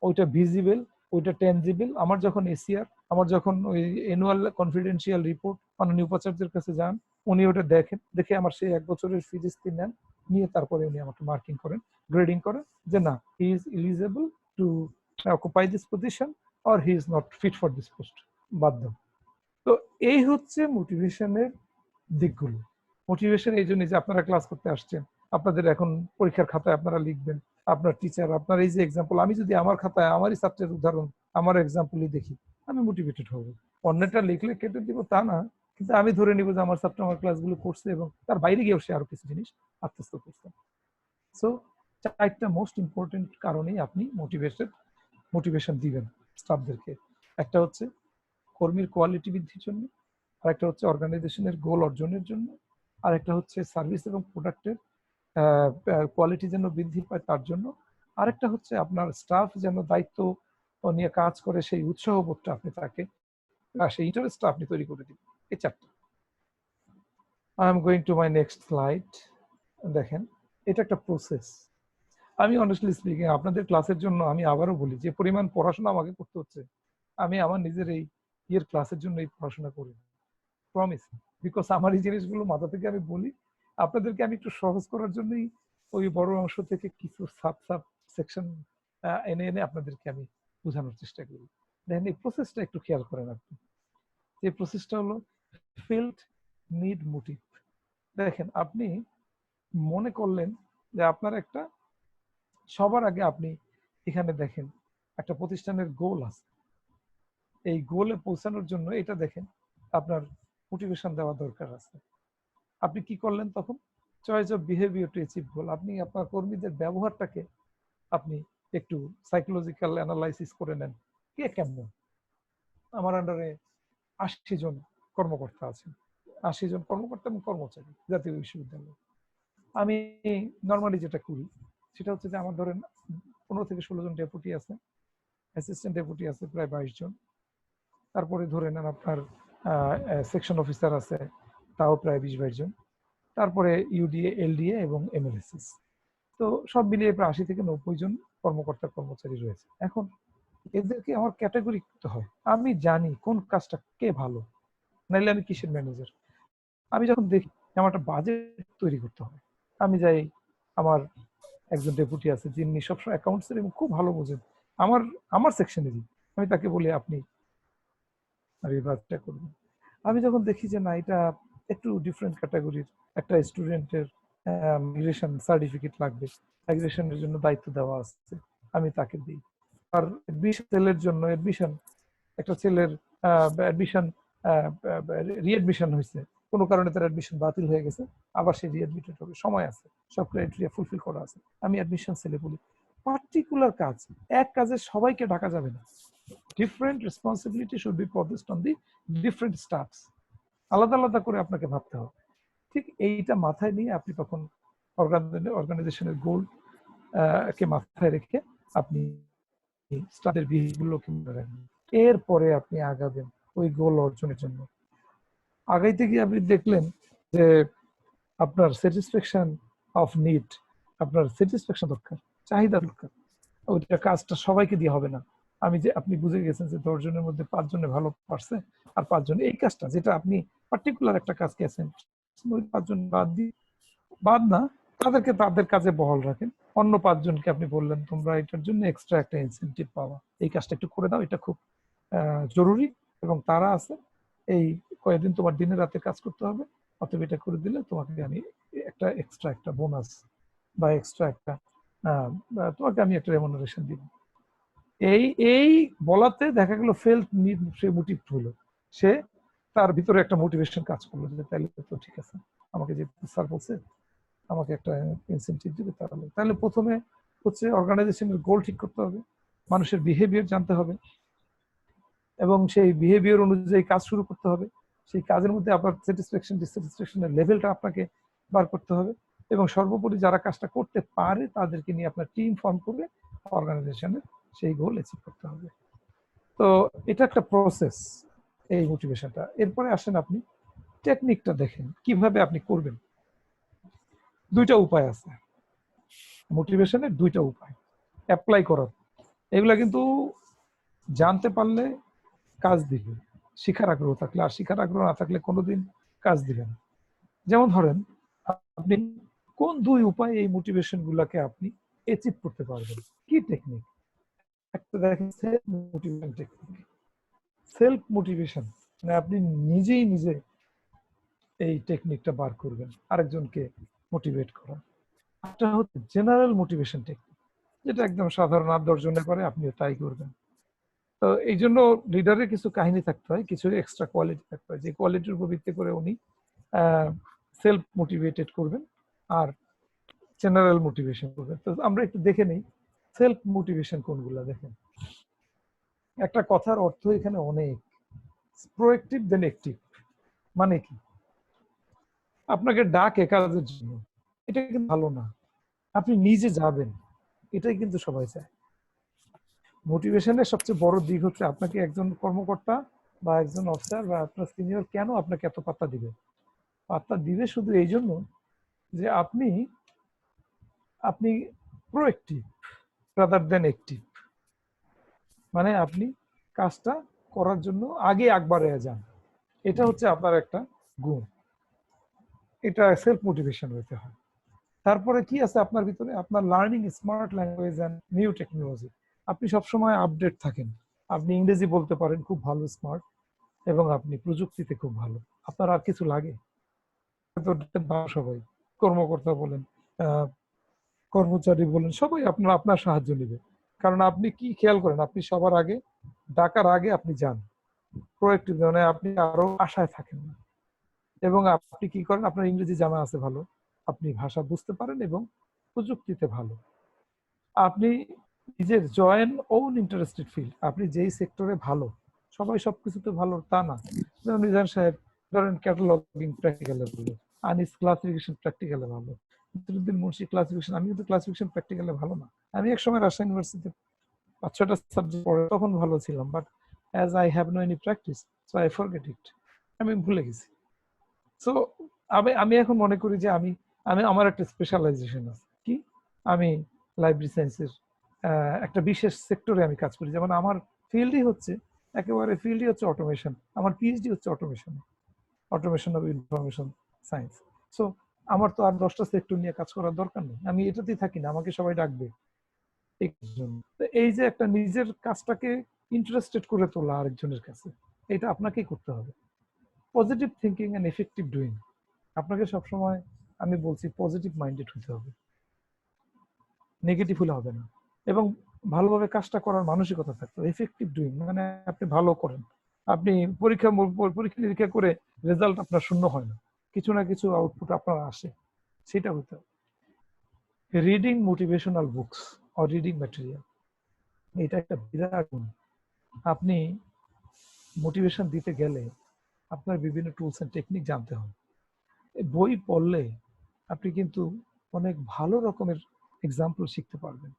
ওইটা ভিজিবল, ওইটা টেনজিবল। আমার যখন এসিআর, আমার যখন ওই অ্যানুয়াল কনফিডেন্সিয়াল রিপোর্ট মাননীয় উপাচার্যের কাছে যান, উনি ওটা দেখেন, দেখে আমার সেই 1 বছরের ফিজিস্তি নেন, নিয়ে তারপরে উনি আমাকে মার্কিং করেন, গ্রেডিং করেন যে না, he is eligible to occupy this position or he is not fit for this post, বাধ্য। তো এই হচ্ছে মোটিভেশনের দিকগুলো। মোটিভেশন এই জন্য যে আপনারা ক্লাস করতে আসছেন, আপনাদের এখন পরীক্ষার খাতায় আপনারা লিখবেন, আপনার টিচার আপনার এই যে এক্সাম্পল, আমি যদি আমার খাতায় আমারই ছাত্রের উদাহরণ আমার এক্সাম্পলই দেখি, আমি মোটিভেটেড হব। অন্যটা লিখলে কেটে দিব তা না, কিন্তু আমি ধরে নিব যে আমার ছাত্র আমার ক্লাসগুলো করছে এবং তার বাইরে গিয়েও সে আরো কিছু জিনিস আত্মস্থ করছে। সো চারটা মোস্ট ইম্পর্টেন্ট কারণেই আপনি মোটিভেশন দিবেন স্টাফদেরকে। একটা হচ্ছে কর্মীর কোয়ালিটি বৃদ্ধির জন্য, আরেকটা হচ্ছে অর্গানাইজেশনের গোল অর্জনের জন্য, আরেকটা হচ্ছে সার্ভিস এবং প্রোডাক্টের কোয়ালিটি যেন বৃদ্ধি পায় তার জন্য, আরেকটা হচ্ছে আপনার স্টাফ যেন দায়িত্ব নিয়ে কাজ করে সেই উৎসাহ বোধটা আপনি তাকে, সেই ইন্টারেস্টটা আপনি তৈরি করে দিন। এই চারটা। I am going to my next slide. দেখেন, এটা একটা প্রসেস। আমি অনেস্টলি স্পিকিং আপনাদের ক্লাসের জন্য আমি আবারও বলি, যে পরিমাণ পড়াশোনা আমাকে করতে হচ্ছে, আমি আমার নিজের এই ক্লাসের জন্য এই পড়াশোনা করি, প্রমিস। বিকজ আমার এই জিনিসগুলো মাথা থেকে আমি বলি, আপনাদেরকে আমি একটু সহজ করার জন্যই ওই বড় অংশ থেকে কিছু সাব সেকশন এনে এনে আপনাদেরকে আমি বোঝানোর চেষ্টা করি। দেখেন, এই প্রসেসটা একটু খেয়াল করেন আপনি। এই প্রসেসটা হলো ফিল্ড নিড মোটিভ। দেখেন, আপনি মনে করলেন যে আপনার একটা, সবার আগে আপনি এখানে দেখেন একটা প্রতিষ্ঠানের গোল আছে, এই গোলে পৌঁছানোর জন্য এটা দেখেন আপনার মোটিভেশন দেওয়া দরকার আছে। আপনি কি করলেন তখন? Choice of behaviour to achieve goal. আপনি আপনার কর্মীদের ব্যবহারটাকে আপনি একটু সাইকোলজিক্যাল অ্যানালাইসিস করে নেন। কে কেমন? আমার আন্ডারে 80 জন কর্মকর্তা আছেন, 80 জন কর্মকর্তা এবং কর্মচারী জাতীয় বিশ্ববিদ্যালয়। আমি নর্মালি যেটা করি সেটা হচ্ছে যে আমার ধরেন 15 থেকে 16 জন ডেপুটি আছে, অ্যাসিস্ট্যান্ট ডেপুটি আছে প্রায় 22 জন, তারপরে ধরে নেন আপনার সেকশন অফিসার আছে তাও প্রায় 20-22 জন, তারপরে ইউডিএ, এলডিএ এবং এমএলএসএস। তো সব মিলিয়ে প্রায় 80 থেকে 90 জন কর্মকর্তা কর্মচারী রয়েছে। এখন এদেরকে আমার ক্যাটাগরি করতে হয়, আমি জানি কোন কাজটা কে ভালো, নাইলে আমি কিসের ম্যানেজার। আমি যখন দেখি আমার একটা বাজেট তৈরি করতে হবে, আমি যাই, আমার একজন ডেপুটি আছে যিনি সবসময় অ্যাকাউন্টসের এবং খুব ভালো বোঝেন আমার সেকশনেরই, আমি তাকে বলি আপনি আর এই কাজটা করবেন। আমি যখন দেখি যে না, এটা একটু ডিফারেন্ট ক্যাটাগরির, একটা স্টুডেন্টের মাইগ্রেশন সার্টিফিকেট লাগবে, মাইগ্রেশনের জন্য দায়িত্ব দেওয়া আছে, আমি তাকে দিই। আর অ্যাডমিশন সেলের জন্য অ্যাডমিশন, একটা ছেলের অ্যাডমিশন রিএডমিশন হয়েছে, কোনো কারণে তার অ্যাডমিশন বাতিল হয়ে গেছে, আবার সে রিএডমিটেড হবে, সময় আছে, সব ক্রাইটেরিয়া ফুলফিল করা আছে, আমি অ্যাডমিশন সেলে বলি পার্টিকুলার কাজ, এক কাজে সবাইকে ডাকা যাবে না, different responsibility should be produced on the different stuffs, আলাদা আলাদা করে আপনাকে ভাবতে হবে। ঠিক এইটা মাথায় নিয়ে আপনি তখন অর্গানাইজেশনের গোল কে মাথায় রেখে আপনি স্টাফের বিহেভিয়ারগুলোকে মনে রাখবেন, এরপরে আপনি আগাবেন ওই গোল অর্জনের জন্য। আগাইতে গিয়ে আপনি দেখলেন যে আপনার স্যাটিসফ্যাকশন অফ নিড, আপনার স্যাটিসফ্যাকশন দরকার, চাহিদা দরকার, ওইটা কাজটা সবাইকে দিয়ে হবে না। আপনি বুঝে গেছেন যে 10 জনের মধ্যে 5 জনে ভালো পারছে আর 5 জন এই কাজটা, যেটা আপনি পার্টিকুলার একটা কাজ গেছেন, ওই 5 জন বাদ না, তাদেরকে তাদের কাজে বহাল রাখেন, অন্য 5 জনকে আপনি বললেন তোমরা এটার জন্য এক্সট্রা একটা ইনসেনটিভ পাওয়া, এই কাজটা একটু করে দাও, এটা খুব জরুরি এবং তারা আছে, এই কয়েকদিন তোমার দিনে রাতে কাজ করতে হবে, অতএব এটা করে দিলে তোমাকে আমি একটা এক্সট্রা একটা বোনাস বা এক্সট্রা একটা তোমাকে আমি একটা রেমুনারেশন দিব। এই বলাতে দেখা গেল ফেল্ট নিড, সে মোটিভ হলো, সে তার ভিতরে একটা মোটিভেশন কাজ করলো যে তাহলে তো ঠিক আছে, আমাকে যে স্যার বলছে আমাকে একটা ইনসেনটিভ দিবে, তাহলে প্রথমে হচ্ছে অর্গানাইজেশনের গোল ঠিক করতে হবে, মানুষের বিহেভিয়ার জানতে হবে এবং সেই বিহেভিয়ার অনুযায়ী কাজ শুরু করতে হবে, সেই কাজের মধ্যে আপনার স্যাটিসফ্যাকশন ডিসস্যাটিসফ্যাকশনের লেভেলটা আপনাকে বার করতে হবে এবং সর্বোপরি যারা কাজটা করতে পারে তাদেরকে নিয়ে আপনার টিম ফর্ম করে অর্গানাইজেশনের সেই গোল অ্যাচিভ করতে হবে। তো এটা একটা প্রসেস, এই মোটিভেশনটা। এরপরে আসেন আপনি টেকনিকটা দেখেন কিভাবে আপনি করবেন। দুইটা উপায় আছে মোটিভেশনের, দুইটা উপায় অ্যাপ্লাই করার, এগুলা কিন্তু জানতে পারলে কাজ দিবে, শিখার আগ্রহ থাকলে, আর শিখার আগ্রহ না থাকলে কোনোদিন কাজ দিবে না। যেমন ধরেন আপনি কোন দুই উপায়ে এই মোটিভেশন গুলাকে আপনি অ্যাচিভ করতে পারবেন? কি টেকনিক? একটা দেখেন self motivation technique. Self motivation মানে আপনি নিজেই নিজে এই টেকনিকটা বার করবেন আরেকজনকে মোটিভেট করা। একটা হচ্ছে জেনারেল মোটিভেশন টেকনিক, যেটা একদম সাধারণ 8-10 জনে করে, আপনিও তাই করবেন। তো এই জন্য লিডারের কিছু কাহিনী থাকতে হয়, কিছু এক্সট্রা কোয়ালিটি থাকতে হয়, যে কোয়ালিটির উপর ভিত্তি করে উনি সেলফ মোটিভেটেড করবেন আর জেনারেল মোটিভেশন করবেন। তো আমরা একটু দেখে নেই সেলফ মোটিভেশন কোনগুলা। দেখেন, একটা কথার অর্থ এখানে অনেক, প্রোঅ্যাক্টিভ দেন অ্যাক্টিভ। মানে কি? আপনাকে ডাকে কাজের জন্য, এটা কিন্তু ভালো না, আপনি নিজে যাবেন, এটাই কিন্তু সবাই চায়। মোটিভেশনের সবচেয়ে বড় দিক হচ্ছে আপনাকে একজন কর্মকর্তা বা একজন অফিসার বা আপনার সিনিয়র কেন আপনাকে এত পাত্তা দিবে? পাত্তা দিবে শুধু এই জন্য যে আপনি আপনি প্রোঅ্যাক্টিভ রাদার দেন অ্যাক্টিভ। মানে আপনি কাজটা করার জন্য আগে একবারে যান, এটা হচ্ছে আপনার একটা গুণ। এটা সেলফ মোটিভেশন হইতে হয়। তারপরে কি আছে আপনার ভিতরে? আপনার learning smart language and new technology. আপনি সবসময় আপডেট থাকেন, আপনি ইংরেজি বলতে পারেন খুব ভালো, স্মার্ট, এবং আপনি প্রযুক্তিতে খুব ভালো। আপনার আর কিছু লাগে? সবাই, কর্মকর্তা বলেন, কর্মচারী বলেন, সবাই আপনার আপনার সাহায্য নেবে। কারণ আপনি কি খেয়াল করেন, আপনি সবার আগে, ডাকার আগে আপনি যান, প্রোঅ্যাক্টিভ, মানে আপনি আরো আশায় থাকেন না। এবং আপনি কি করেন, আপনার ইংরেজি জানা আছে ভালো, আপনি ভাষা বুঝতে পারেন এবং প্রযুক্তিতে ভালো। আপনি নিজের জয়েন ওন ইন্টারেস্টেড ফিল্ড, আপনি যেই সেক্টরে ভালো, সবাই সবকিছুতে ভালো তা না। যেমন মিজান সাহেব ধরেন ক্যাটালগিং প্র্যাকটিক্যালে ভালো, আনিস ক্লাসিফিকেশন প্র্যাকটিক্যালে ভালো, নসরুদ্দিন মুন্সি ক্লাসিফিকেশন, আমি কিন্তু ক্লাসিফিকেশন প্র্যাকটিক্যালে ভালো না। আমি এক সময় রাজশাহী ইউনিভার্সিটিতে 5-6টা সাবজেক্ট পড়ে তখন ভালো ছিলাম, but as I have no any practice so I forget it, আমি ভুলে গেছি। সো আমি আমি এখন মনে করি যে আমি আমি আমার একটা স্পেশালাইজেশন আছে। কি? আমি লাইব্রেরি সায়েন্সের একটা বিশেষ সেক্টরে আমি কাজ করি। যেমন আমার ফিল্ডই হচ্ছে, একেবারে ফিল্ডই হচ্ছে অটোমেশন। আমার পিএইচডি হচ্ছে automation, automation of information science. So আমার তো আর 10টা সেক্টর নিয়ে কাজ করার দরকার নেই, আমি এটাতেই থাকি না, আমাকে সবাই ডাকবে এই জন্য। তো এই যে একটা নিজের কাজটাকে ইন্টারেস্টেড করে তোলা আরেকজনের কাছে, এটা আপনাকেই করতে হবে। Positive thinking and effective doing, আপনাকে সবসময় আমি বলছি পজিটিভ মাইন্ডেড হতে হবে, নেগেটিভ হলে হবে না। এবং ভালোভাবে কাজটা করার মানসিকতা থাকতে হবে। এফেক্টিভ ডুইং মানে আপনি ভালো করেন, আপনি পরীক্ষা নিরীক্ষা করে রেজাল্ট আপনার শূন্য হয় না, কিছু না কিছু আউটপুট আপনার আসে, সেটা হতে হবে। Reading motivational books or reading material, এটা একটা বিরাট গুণ। আপনি মোটিভেশন দিতে গেলে আপনার বিভিন্ন টুলস এন্ড টেকনিক জানতে হবে। বই পড়লে আপনি কিন্তু অনেক ভালো রকমের এক্সাম্পল শিখতে পারবেন,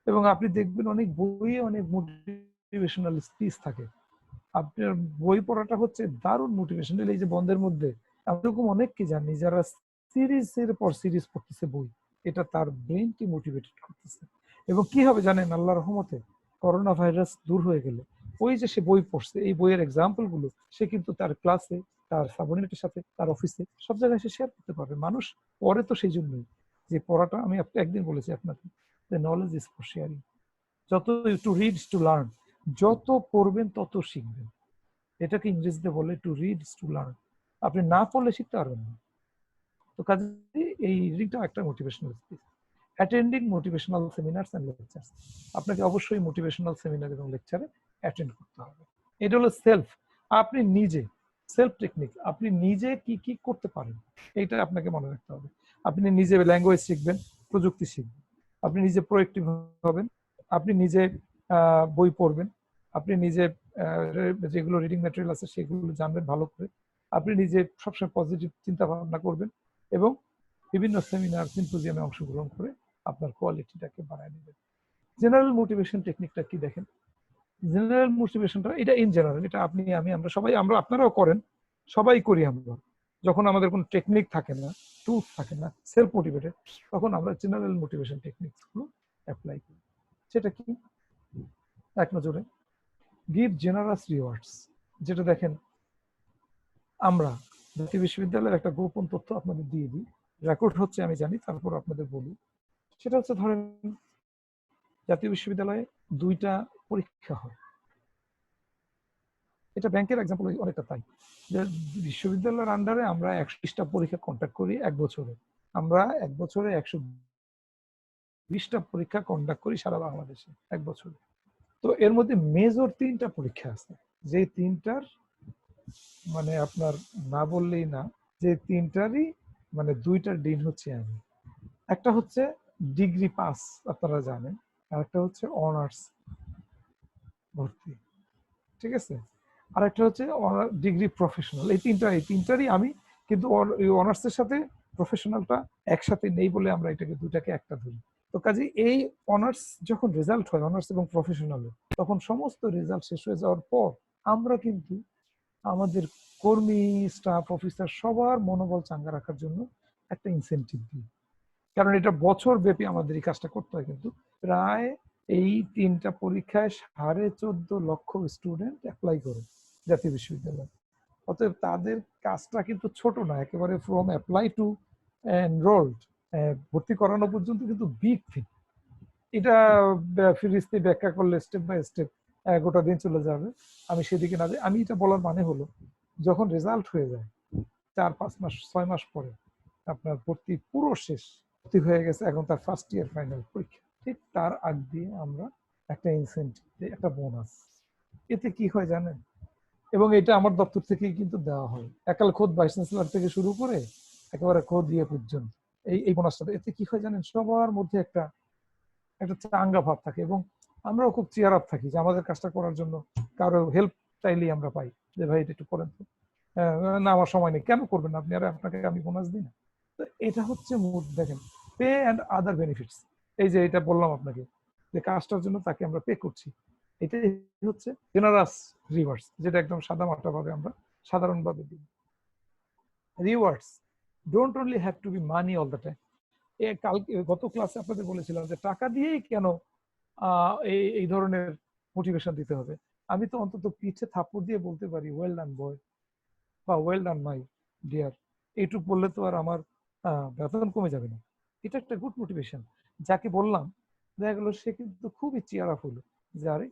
এবং আপনি দেখবেন অনেক বইয়ে অনেক মোটিভেশনাল স্পিচ থাকে। আপনার বই পড়াটা হচ্ছে দারুণ মোটিভেশনাল। এই যে বন্ধের মধ্যে এরকম অনেককে জানি যারা সিরিজের পর সিরিজ পড়তেছে বই, এটা তার ব্রেনকে মোটিভেটেড করতেছে। এবং কি হবে জানেন, আল্লাহর রহমতে করোনা ভাইরাস দূর হয়ে গেলে ওই যে সে বই পড়ছে, এই বইয়ের এক্সাম্পল গুলো সে কিন্তু তার ক্লাসে, তার সাবঅর্ডিনেটের সাথে, তার অফিসে, সব জায়গায় সে শেয়ার করতে পারবে। মানুষ পড়ে তো সেই জন্যই, যে পড়াটা, আমি একদিন বলেছি আপনাকে, নলেজ ইজ ফর শেয়ারিং। যত টু রিড টু লার্ন, যত পড়বেন তত শিখবেন। এটাকে ইংরেজিতে বলে টু রিড টু লার্ন। আপনি না পড়লে শিখতে পারবেন না। তো কাজে এই রিডিংটা একটা motivational speech. Attending motivational seminars and lectures, আপনাকে অবশ্যই মোটিভেশনাল সেমিনার এবং লেকচারে অ্যাটেন্ড করতে হবে। এটা হলো সেলফ, আপনি নিজে, সেলফ টেকনিক, আপনি নিজে কি কি করতে পারেন এইটা আপনাকে মনে রাখতে হবে। আপনি নিজে ল্যাঙ্গুয়েজ শিখবেন, প্রযুক্তি শিখবেন, আপনি নিজে প্রোঅ্যাক্টিভ হবেন, আপনি নিজে বই পড়বেন, আপনি নিজে যেগুলো রিডিং ম্যাটেরিয়াল আছে সেগুলো জানবেন ভালো করে, আপনি নিজে সবসময় পজিটিভ চিন্তা ভাবনা করবেন, এবং বিভিন্ন সেমিনার সিম্পোজিয়ামে অংশগ্রহণ করে আপনার কোয়ালিটিটাকে বাড়ায় নেবেন। জেনারেল মোটিভেশন টেকনিকটা কি দেখেন, জেনারেল মোটিভেশনটা এটা ইন জেনারেল, এটা আপনি আমি আমরা সবাই, আমরা আপনারাও করেন, সবাই করি আমরা। যখন আমাদের কোনো টেকনিক থাকে না, টুলস থাকে না, সেলফ মোটিভেটেড, তখন আমরা জেনারেল মোটিভেশন টেকনিক্স গুলো অ্যাপ্লাই করি। সেটা কি? এক নজরে গিভ জেনারাস রিওয়ার্ডস, যেটা দেখেন আমরা জাতীয় বিশ্ববিদ্যালয়ের একটা গোপন তথ্য আপনাদের দিয়ে দিই, রেকর্ড হচ্ছে আমি জানি, তারপর আপনাদের বলি। সেটা হচ্ছে ধরেন জাতীয় বিশ্ববিদ্যালয়ে 2টা পরীক্ষা হয়। এটা ব্যাংকের এক্সাম্পল অনেকটা তাই, যে বিশ্ববিদ্যালয়ের আন্ডারে আমরা 120টা পরীক্ষা কন্ডাক্ট করি এক বছরে। আমরা এক বছরে 120টা পরীক্ষা কন্ডাক্ট করি সারা বাংলাদেশে এক বছরে। তো এর মধ্যে মেজর 3টা পরীক্ষা আছে, যে 3টার মানে আপনার না বললেই না, যে 3টারই মানে 2টার ডিন হচ্ছে আমি। একটা হচ্ছে ডিগ্রি পাস, আপনারা জানেন, আর একটা হচ্ছে অনার্স ভর্তি, ঠিক আছে, আর একটা হচ্ছে ডিগ্রি প্রফেশনাল। এই তিনটারই আমি, কিন্তু অনার্সের সাথে প্রফেশনালটা একসাথে নেই বলে আমরা এটাকে দুটাকে একটা ধরি। তো কাজে এই অনার্স যখন রেজাল্ট হয়, অনার্স এবং প্রফেশনালে, তখন সমস্ত রেজাল্ট শেষ হয়ে যাওয়ার পর আমরা কিন্তু আমাদের কর্মী, স্টাফ, অফিসার সবার মনোবল চাঙ্গা রাখার জন্য একটা ইনসেনটিভ দিই। কারণ এটা বছর ব্যাপী আমাদের এই কাজটা করতে হয়। কিন্তু প্রায় এই 3টা পরীক্ষায় 14.5 লক্ষ স্টুডেন্ট অ্যাপ্লাই করে জাতীয় বিশ্ববিদ্যালয়। অতএব তাদের কাজটা কিন্তু ছোট না, একেবারে ফ্রম অ্যাপ্লাই টু এনরোলড, ভর্তি করানো পর্যন্ত কিন্তু বিগ থিং। এটা ফিরিস্তি ব্যাখ্যা করলে স্টেপ বাই স্টেপ গোটা দিন চলে যাবে, আমি সেদিকে না যাই। আমি এটা বলার মানে হলো, যখন রেজাল্ট হয়ে যায় 4-5 মাস 6 মাস পরে আপনার ভর্তি পুরো শেষ, ভর্তি হয়ে গেছে, এখন তার ফার্স্ট ইয়ার ফাইনাল পরীক্ষা, ঠিক তার আগ দিয়ে আমরা একটা ইনসেন্টিভ দিই, একটা বোনাস। এতে কি হয় জানেন, এবং এটা আমার দপ্তর থেকেই কিন্তু দেওয়া হয়, একাল খোদ ভাইস চ্যান্সেলর থেকে শুরু করে একেবারে খোদ দিয়ে পর্যন্ত। এই বোনাসটা এতে কি হয় জানেন, সবার মধ্যে একটা একটা চাঙ্গা ভাব থাকে, এবং আমরাও খুব চেয়ার আপ থাকি যে আমাদের কাজটা করার জন্য কারো হেল্প চাইলেই আমরা পাই, যে ভাই এটা একটু করেন তো, না আমার সময় নেই, কেন করবেন আপনি, আর আপনাকে আমি বোনাস দিই না। তো এটা হচ্ছে দেখেন, পে অ্যান্ড আদার বেনিফিটস। এই যে এটা বললাম আপনাকে, যে কাজটার জন্য তাকে আমরা পে করছি, এটাই হচ্ছে জেনারাস রিওয়ার্ডস, যেটা একদম সাদা মাটা ভাবে আমরা সাধারণভাবে দিই। Rewards don't only have to be money all the time. কালকে গত ক্লাসে আপনাদের বলেছিলাম যে টাকা দিয়েই কেন এই ধরনের মোটিভেশন দিতে হবে। আমি তো অন্তত পিঠে থাপ্পড় দিয়ে বলতে পারি ওয়েল ডান বয়, বা ওয়েল ডান মাই ডিয়ার, এইটুক বললে তো আর আমার বেতন কমে যাবে না। এটা একটা গুড মোটিভেশন। যাকে বললাম, দেখা গেল সে কিন্তু খুবই চেয়ার আপ হলো, যে আরে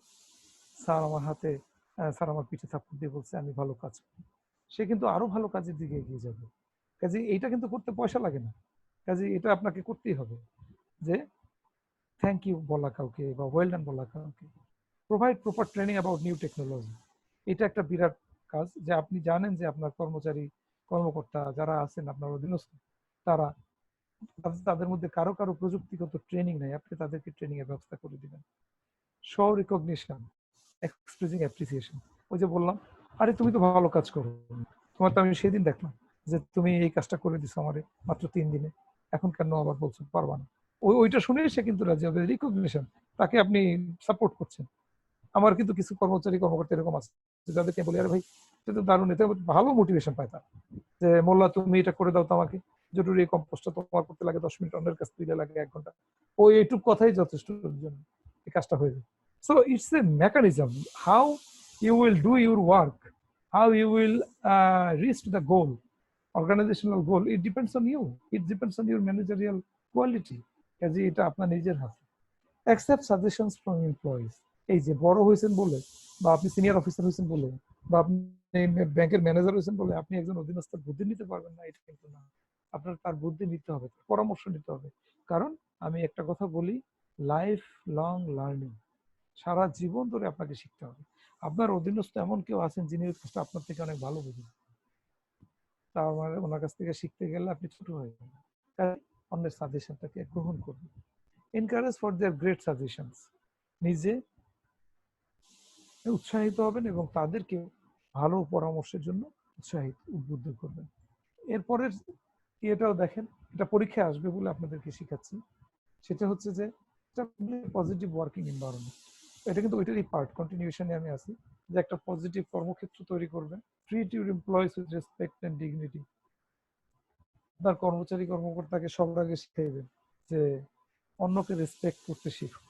স্যার আমার হাতে, স্যার আমার পিঠে থাপ্পড় দিয়ে বলছে আমি ভালো কাজ করি, সে কিন্তু আরো ভালো কাজের দিকে এগিয়ে যাবে। কাজে এইটা কিন্তু করতে পয়সা লাগে না, কাজে এটা আপনাকে করতেই হবে, যে থ্যাংক ইউ বলা কাউকে বা ওয়েল ডান বলা কাউকে। Provide proper training about new technology, এটা একটা বিরাট কাজ, যে আপনি জানেন যে আপনার কর্মচারী কর্মকর্তা যারা আছেন আপনার অধীনস্থ, তারা তাদের মধ্যে কারো কারো প্রযুক্তিগত ট্রেনিং নেই, আপনি তাদেরকে ট্রেনিং এর ব্যবস্থা করে দিবেন। Show recognition, expressing appreciation. ওই যে বললাম, আরে তুমি তো ভালো কাজ করো, তোমার তো আমি সেদিন দেখলাম যে তুমি এই কাজটা করে দিছো আমারে মাত্র 3 দিনে, এখন কেন আবার বলছো পারবা না। ওইটা শুনে সে কিন্তু রাজি হবে, রিকগনিশন, তাকে আপনি সাপোর্ট করছেন। আমার কিন্তু কিছু কর্মচারী কর্মকর্তা এরকম আছে যাদেরকে বলি, আরে ভাই এটা তো দারুণ, এতে ভালো মোটিভেশন পায় তার, যে মোল্লা তুমি এটা করে দাও তো আমাকে, জরুরি কম্পোস্টটা তোমার করতে লাগে 10 মিনিট, অন্যের কাছ থেকে লাগে 1 ঘন্টা, ওই এইটুক কথাই যথেষ্ট জন্য এই কাজটা হয়ে যায়। So it's a mechanism, how you will do your work, how you will reach to the goal, organizational goal, it depends on you, it depends on your managerial quality, কাজে এটা আপনার নিজের হাতে। accept suggestions from employees, এই যে বড় হয়েছেন বলে, বা আপনি সিনিয়র অফিসার হয়েছেন বলে, বা আপনি ব্যাংকের ম্যানেজার হয়েছেন বলে আপনি একজন অধীনস্থর বুদ্ধি নিতে পারবেন না, এটা কিন্তু না। আপনার তার বুদ্ধি নিতে হবে, পরামর্শ নিতে হবে। কারণ আমি একটা কথা বলি, লাইফ লং লার্নিং, সারা জীবন ধরে আপনাকে শিখতে হবে। আপনার অধীনস্থ এমন কেউ আছেন যিনি আপনার থেকে অনেক ভালো বুঝেন, তা আমার ওনার কাছ থেকে শিখতে গেলে আপনি ছোট হয়ে যাবেন। তাই অন্যের সাজেশনটাকে গ্রহণ করুন। Encourage for their great suggestions, নিজে উৎসাহিত হবেন এবং তাদেরকে ভালো পরামর্শের জন্য উদ্বুদ্ধ করবেন। এরপরের এটাও দেখেন, এটা পরীক্ষায় আসবে বলে আপনাদেরকে শিখাচ্ছি, সেটা হচ্ছে যে পজিটিভ ওয়ার্কিং এনভায়রনমেন্ট। এটা কিন্তু ওইটারই পার্ট, কন্টিনিউশনে আমি আছি, যে একটা পজিটিভ কর্মক্ষেত্র তৈরি করবেন। Treat your employees with respect and dignity, আপনার কর্মচারী কর্মকর্তাকে সবার আগে শিখাইবেন যে অন্যকে রেসপেক্ট করতে শিখুন।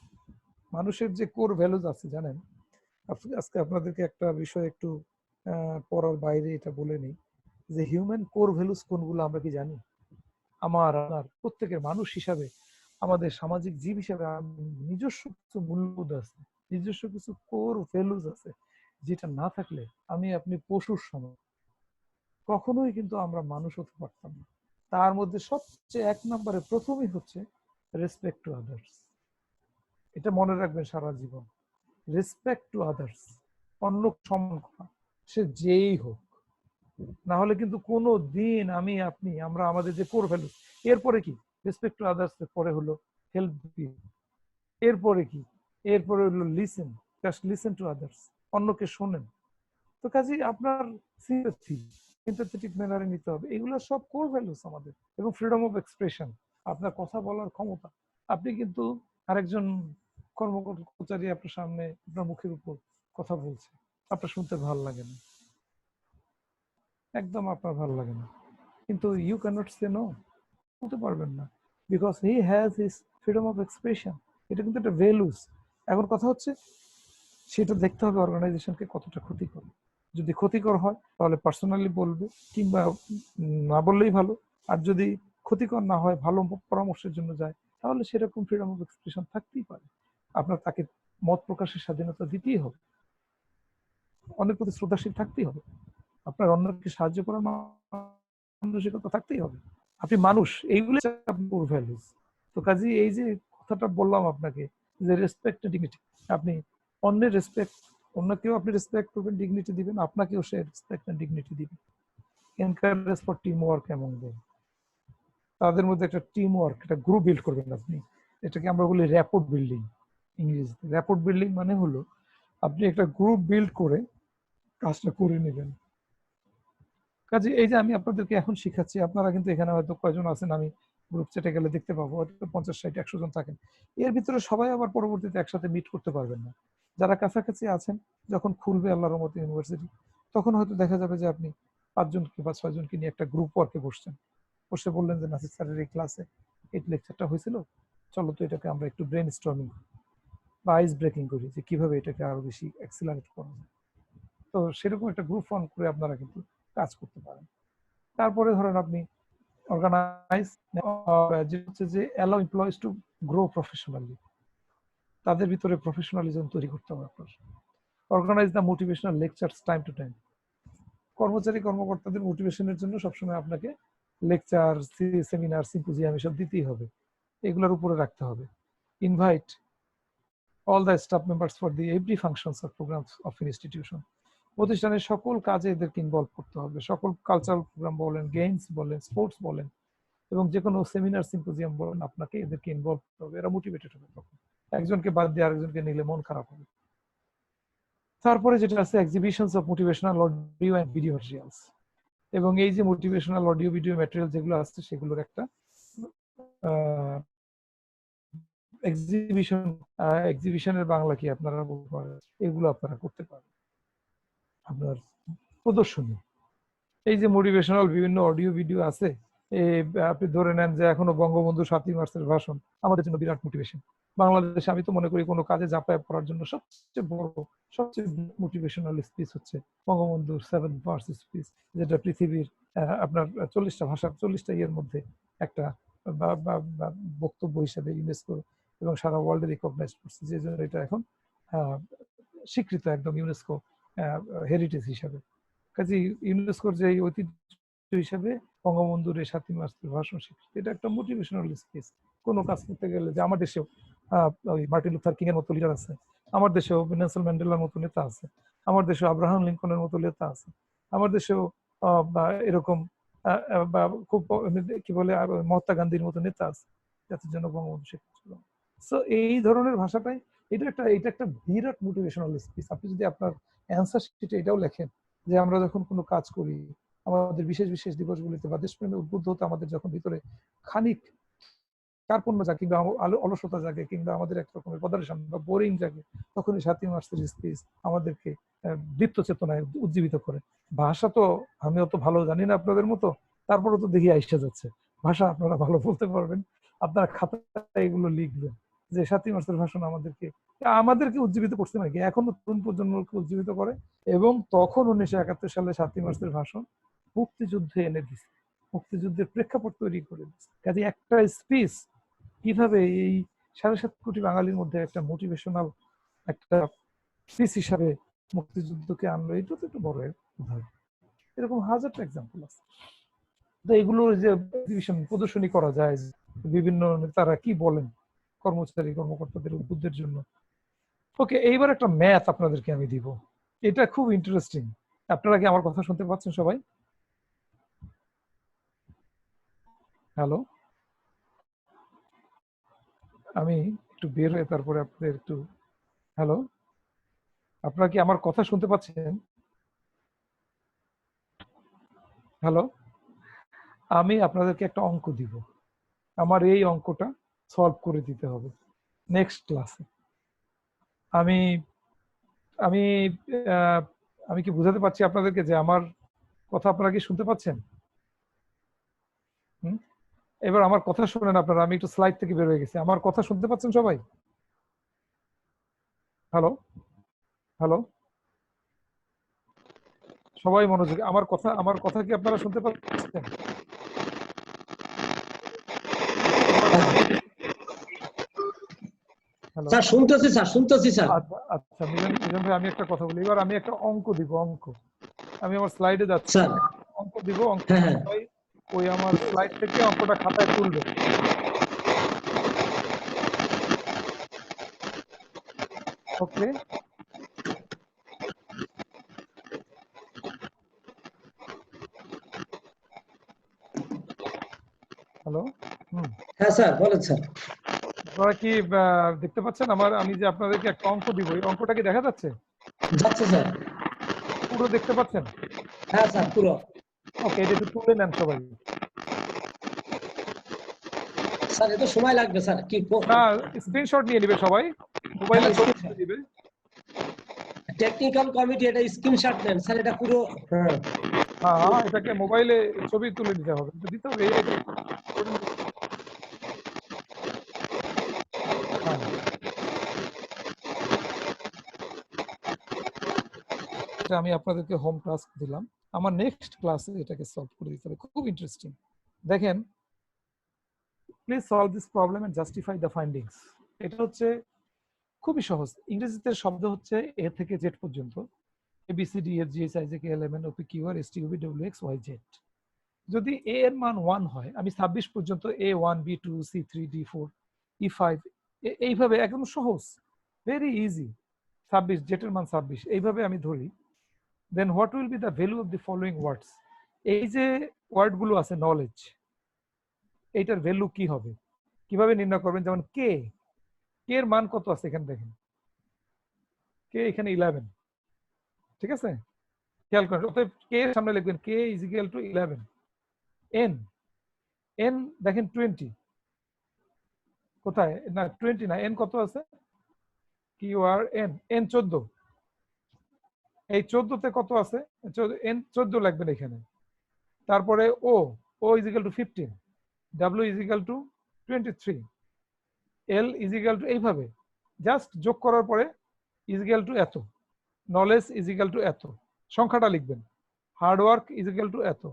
মানুষের যে কোর ভ্যালুজ আছে জানেন, আজকে আপনাদেরকে একটা বিষয় একটু পড়ার বাইরে এটা বলে নিই, যে হিউম্যান কোর ভ্যালুজ কোনগুলো আমরা কি জানি? আপনার প্রত্যেকের মানুষ হিসাবে, আমাদের সামাজিক জীব হিসাবে নিজস্ব কিছু মূল্যবোধ আছে, নিজস্ব কিছু কোর ভ্যালুজ আছে, যেটা না থাকলে আমি আপনি পশুর সমান, কখনোই কিন্তু আমরা মানুষ হতে পারতাম না। তার মধ্যে সবচেয়ে 1 নম্বরে প্রথমেই হচ্ছে রেসপেক্ট টু আদার্স। এটা মনে রাখবেন সারা জীবন। রেসপেক্ট টু আদার্স, অন্য সম্মান করা, সে যেই হোক। না হলে কিন্তু কোনো দিন আমি আপনি আমরা আমাদের যে কোর ভ্যালু, এরপরে কি রেসপেক্ট টু আদার্স, পরে হলো হেল্প পিপল, এরপরে কি, এরপরে হলো listen, just listen to others, অন্যকে শোনেন। তো কাজেই আপনার সিম্প্যাথেটিক ম্যানারে নিতে হবে, এগুলো সব কোর ভ্যালুস আমাদের। এবং ফ্রিডম অফ এক্সপ্রেশন, আপনার কথা বলার ক্ষমতা। আপনি কিন্তু আরেকজন কর্মকর্তাচারী আপনার সামনে আপনার মুখের উপর কথা বলছে, আপনার শুনতে ভালো লাগে না, একদম আপনার ভালো লাগে না, কিন্তু ইউ ক্যানট সে নো, বলতে পারবেন না, because he has his freedom of expression. এটা কিন্তু একটা ভ্যালুস। এখন কথা হচ্ছে সেটা দেখতে হবে অর্গানাইজেশনকে কতটা ক্ষতিকর। যদি ক্ষতিকর হয় তাহলে পার্সোনালি বলবে, কিংবা না বললেই ভালো। আর যদি ক্ষতিকর না হয়, ভালো পরামর্শের জন্য যায়, তাহলে সেরকম ফ্রিডম অফ এক্সপ্রেশন থাকতেই পারে। আপনার তাকে মত প্রকাশের স্বাধীনতা দিতেই হবে, অন্যের প্রতি শ্রদ্ধাশীল থাকতেই হবে, আপনার অন্যকে সাহায্য করার মানসিকতা থাকতেই হবে। আপনি মানুষ, এইগুলো আপনার ভ্যালুস। তো কাজেই এই যে কথাটা বললাম আপনাকে, যে রেসপেক্ট ডিগনিটি, আপনি অন্যের রেসপেক্ট, অন্যকেও আপনি রেসপেক্ট করবেন, ডিগনিটি দিবেন, আপনাকেও সে রেসপেক্ট এন্ড ডিগনিটি দিবেন। Encourage for team work among them, তাদের মধ্যে একটা টিম ওয়ার্ক, একটা গ্রুপ বিল্ড করবেন আপনি। এটাকে আমরা বলি র্যাপোর্ট বিল্ডিং ইংরেজিতে। র্যাপোর্ট বিল্ডিং মানে হলো আপনি একটা গ্রুপ বিল্ড করে কাজটা করে নেবেন। কাজে এই যে আমি আপনাদেরকে এখন শিখাচ্ছি, আপনারা কিন্তু এখানে হয়তো কয়জন আছেন আমি গ্রুপ চ্যাটে গেলে দেখতে পাবো, হয়তো 50, 60, 100 জন থাকেন। এর ভিতরে সবাই আবার পরবর্তীতে একসাথে মিট করতে পারবেন না। যারা কাছাকাছি আছেন, যখন খুলবে আল্লাহর রহমতে ইউনিভার্সিটি, তখন হয়তো দেখা যাবে যে আপনি 5 জনকে বা 6 জনকে নিয়ে একটা গ্রুপ ওয়ার্কে বসছেন, বসে বললেন যে নাসির স্যারের এই ক্লাসে এই লেকচারটা হয়েছিল, চলো তো এটাকে আমরা একটু ব্রেন স্টর্মিং বা আইস ব্রেকিং করি, যে কিভাবে এটাকে আরো বেশি অ্যাক্সিলারেট করা যায়। তো সেরকম একটা গ্রুপ ফর্ম করে আপনারা কিন্তু কাজ করতে পারেন। তারপরে ধরেন আপনি অর্গানাইজ, যে হচ্ছে যে allow employees to grow professionally, তাদের ভিতরে প্রফেশনালিজম তৈরি করতে হবে আপনার। Organize the motivational lectures time to time, কর্মচারী কর্মকর্তাদের মোটিভেশনের জন্য সবসময় আপনাকে লেকচার, সেমিনার, সিম্পোজিয়াম এসব দিতেই হবে, এগুলোর উপরে রাখতে হবে। Invite all the staff members for the every functions of programs of institution, প্রতিষ্ঠানের সকল কাজে এদেরকে ইনভলভ করতে হবে, সকল কালচারাল প্রোগ্রাম বলেন, গেমস বলেন, স্পোর্টস বলেন, এবং যে কোনো সেমিনার, সিম্পোজিয়াম বলেন, আপনাকে এদেরকে ইনভলভ করতে হবে। এরা মোটিভেটেড হবে, তখন একজনকে বাদ দিয়ে আরেকজনকে নিলে মন খারাপ হবে। তারপরে যেটা আছে exhibitions of motivational audio and video materials, এবং এই যে মোটিভেশনাল অডিও ভিডিও ম্যাটেরিয়াল যেগুলো আছে, সেগুলোর একটা এক্সিবিশন, এক্সিবিশনের বাংলা কি আপনারা বলতে পারেন, এগুলো আপনারা করতে পারেন। আপনার প্রদর্শনী, এই যে মোটিভেশনাল বিভিন্ন অডিও ভিডিও আছে, আপনি ধরে নেন যে এখনো বঙ্গবন্ধু 7ই মার্চের ভাষণ আমাদের জন্য বিরাট মোটিভেশন। বাংলাদেশে আমি তো মনে করি কোনো কাজে ঝাঁপায় পড়ার জন্য সবচেয়ে বড়, সবচেয়ে মোটিভেশনাল স্পিচ হচ্ছে বঙ্গবন্ধুর 7 মার্চ স্পিচ, যেটা পৃথিবীর আপনার 40টা ভাষা, 40টা ইয়ের মধ্যে একটা বক্তব্য হিসেবে ইউনেস্কো এবং সারা ওয়ার্ল্ডে রিকগনাইজ করছে, যে জন্য এটা এখন স্বীকৃত একদম ইউনেস্কো হেরিটেজ হিসাবে। কাজে ইউনেস্কোর যে ঐতিহ্য হিসেবে বঙ্গবন্ধুর এই 7ই মার্চের ভাষণ স্বীকৃতি, এটা একটা মোটিভেশনাল স্পিচ। কোনো কাজ করতে গেলে, যে আমার দেশেও ওই মার্টিন লুথার কিং এর মতো লিডার আছে, আমার দেশেও নেলসন ম্যান্ডেলার মতো নেতা আছে, আমার দেশেও আব্রাহাম লিঙ্কনের মতো নেতা আছে, আমার দেশেও বা এরকম বা খুব কি বলে মহাত্মা গান্ধীর মতো নেতা আছে, যাদের জন্য বঙ্গবন্ধু স্বীকৃতি। সো এই ধরনের ভাষাটাই, এটা একটা বিরাট মোটিভেশনাল স্পিচ। আপনি যদি আপনার অ্যান্সার শিটে এটাও লেখেন যে আমরা যখন কোনো কাজ করি, আমাদের বিশেষ বিশেষ দিবসগুলিতে বা দেশপ্রেমে উদ্বুদ্ধ হতে আমাদের যখন ভিতরে খানিক কার্পণ্য জাগে, কিংবা অলসতা জাগে, কিংবা আমাদের এক রকমের পদারেশন বা বোরিং জাগে, তখন এই 7ই মার্চের স্পিচ আমাদেরকে দীপ্ত চেতনায় উজ্জীবিত করে। ভাষা তো আমি অত ভালো জানি না আপনাদের মতো, তারপরে তো দেখি আইসা যাচ্ছে ভাষা, আপনারা ভালো বলতে পারবেন, আপনারা খাতায় এগুলো লিখবেন যে 7ই মার্চের ভাষণ আমাদেরকে উজ্জীবিত করছে, নাকি এখনো তরুণ প্রজন্মকে উজ্জীবিত করে। এবং তখন 1971 সালে 7ই মার্চের ভাষণ মুক্তিযুদ্ধে এনে দিচ্ছে, মুক্তিযুদ্ধের প্রেক্ষাপট তৈরি করে দিচ্ছে। কাজে একটা স্পিচ কিভাবে এই 7.5 কোটি বাঙালির মধ্যে একটা মোটিভেশনাল একটা স্পিচ হিসাবে মুক্তিযুদ্ধকে আনলো, এটা তো একটা বড় উদাহরণ। এরকম হাজারটা এক্সাম্পল আছে। তো এগুলো যে এক্সিবিশন প্রদর্শনী করা যায়, বিভিন্ন তারা কি বলেন কর্মচারী কর্মকর্তাদের উদ্বুদ্ধের জন্য। ওকে, এইবার একটা ম্যাথ আপনাদেরকে আমি দিব, এটা খুব ইন্টারেস্টিং। আপনারা কি আমার কথা শুনতে পাচ্ছেন সবাই? হ্যালো, আমি একটু বের হয়ে তারপরে আপনাদের একটু, হ্যালো, আপনারা কি আমার কথা শুনতে পাচ্ছেন? হ্যালো, আমি আপনাদেরকে একটা অঙ্ক দিব, আমার এই অঙ্কটা সলভ করে দিতে হবে নেক্সট ক্লাসে। আমি আমি আমি কি বুঝাতে পারছি আপনাদেরকে যে আমার কথা আপনারা কি শুনতে পাচ্ছেন? এবার আমার কথা শুনেন আপনারা, আমি একটু স্লাইড থেকে বের হয়ে গেছি। আমার কথা শুনতে পাচ্ছেন সবাই? হ্যালো, হ্যালো, সবাই মনোযোগী, আমার কথা কি আপনারা শুনতে পাচ্ছেন? স্যার শুনতেছি স্যার, শুনতেছি স্যার। আচ্ছা আচ্ছা, মিলন ভাই, আমি একটা কথা বলি, এবার আমি একটা অঙ্ক দিব। অঙ্ক, আমি আমার স্লাইডে যাচ্ছি, স্যার অঙ্ক দিব। অঙ্ক হ্যাঁ হ্যাঁ সবাই ওই আমার স্লাইড থেকে অঙ্কটা খাতায় তুলবে। ওকে, হ্যালো, হ্যাঁ স্যার বলেন স্যার। আপনারা কি দেখতে পাচ্ছেন আমি যে আপনাদেরকে একটা অঙ্ক দিব, এই অঙ্কটা কি দেখা যাচ্ছে? যাচ্ছে স্যার। পুরো দেখতে পাচ্ছেন? হ্যাঁ স্যার পুরো। ওকে, এটা একটু তুলে নেন সবাই। স্যার এত সময় লাগবে স্যার কি? না, স্ক্রিনশট নিয়ে নিবে সবাই, মোবাইলে ছবি তুলে দিবে। টেকনিক্যাল কমিটি এটা স্ক্রিনশট নেন স্যার, এটা পুরো। হ্যাঁ হ্যাঁ, এটাকে মোবাইলে ছবি তুলে দিতে হবে, এটা দিতে হবে। হ্যাঁ, এটা আমি আপনাদেরকে হোম টাস্ক দিলাম, আমার নেক্সট ক্লাসে এটাকে সলভ করে দিতে হবে। খুব ইন্টারেস্টিং। দেখেন, please solve this problem and justify the findings. এটা হচ্ছে খুবই সহজ। ইংরেজিতে শব্দ হচ্ছে এ থেকে জেড পর্যন্ত, A B C D F G H I J K L M N O P Q R S T U V W X Y Z. যদি এ এর মান 1 হয়, আমি 26 পর্যন্ত A1 B2 C3 D4 E5 এইভাবে, একদম সহজ, ভেরি ইজি। 26, জেটের মান 26, এইভাবে আমি ধরি। Then what will be the value of the following words. এই যে ওয়ার্ডগুলো আছে নলেজ, এইটার ভ্যালু কি হবে, কিভাবে নির্ণয় করবেন? যেমন কে, কে এর মান কত আছে এখানে দেখেন, কে এখানে 11, ঠিক আছে? খেয়াল করেন, অতএব কে এর সামনে লিখবেন K is equal to 11। N, N দেখেন 20, কোথায়? না 20 না, এন কত আছে? কিউ আর এন, এন 14, এই 14 তে কত আছে? এন 14 লাগবেন এখানে। তারপরে O, O is equal to 15, W is equal to 23, L is equal to, এইভাবে জাস্ট যোগ করার পরে ইজ ইকুয়াল টু এত, নলেজ ইজ ইকুয়াল টু এত, সংখ্যাটা লিখবেন, হার্ডওয়ার্ক ইজ ইকুয়াল টু এত,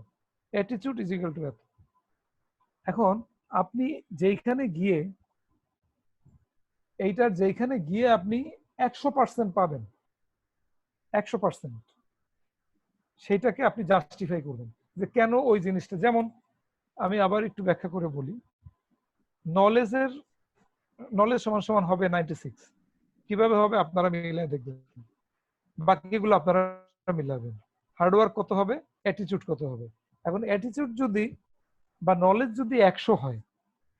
অ্যাটিটিউড ইজ ইকুয়াল টু এত। এখন আপনি যেখানে গিয়ে, এইটার যেখানে গিয়ে আপনি 100% পাবেন, 100%, সেইটাকে আপনি জাস্টিফাই করবেন যে কেন ওই জিনিসটা। যেমন আমি আবার একটু ব্যাখ্যা করে বলি, নলেজের, নলেজ সমান সমান হবে 96, কিভাবে হবে আপনারা মিলাই দেখবেন, বাকিগুলো আপনারা মিলাবেন। হার্ডওয়ার্ক কত হবে, অ্যাটিটিউড কত হবে। এখন অ্যাটিটিউড যদি বা নলেজ যদি 100 হয়,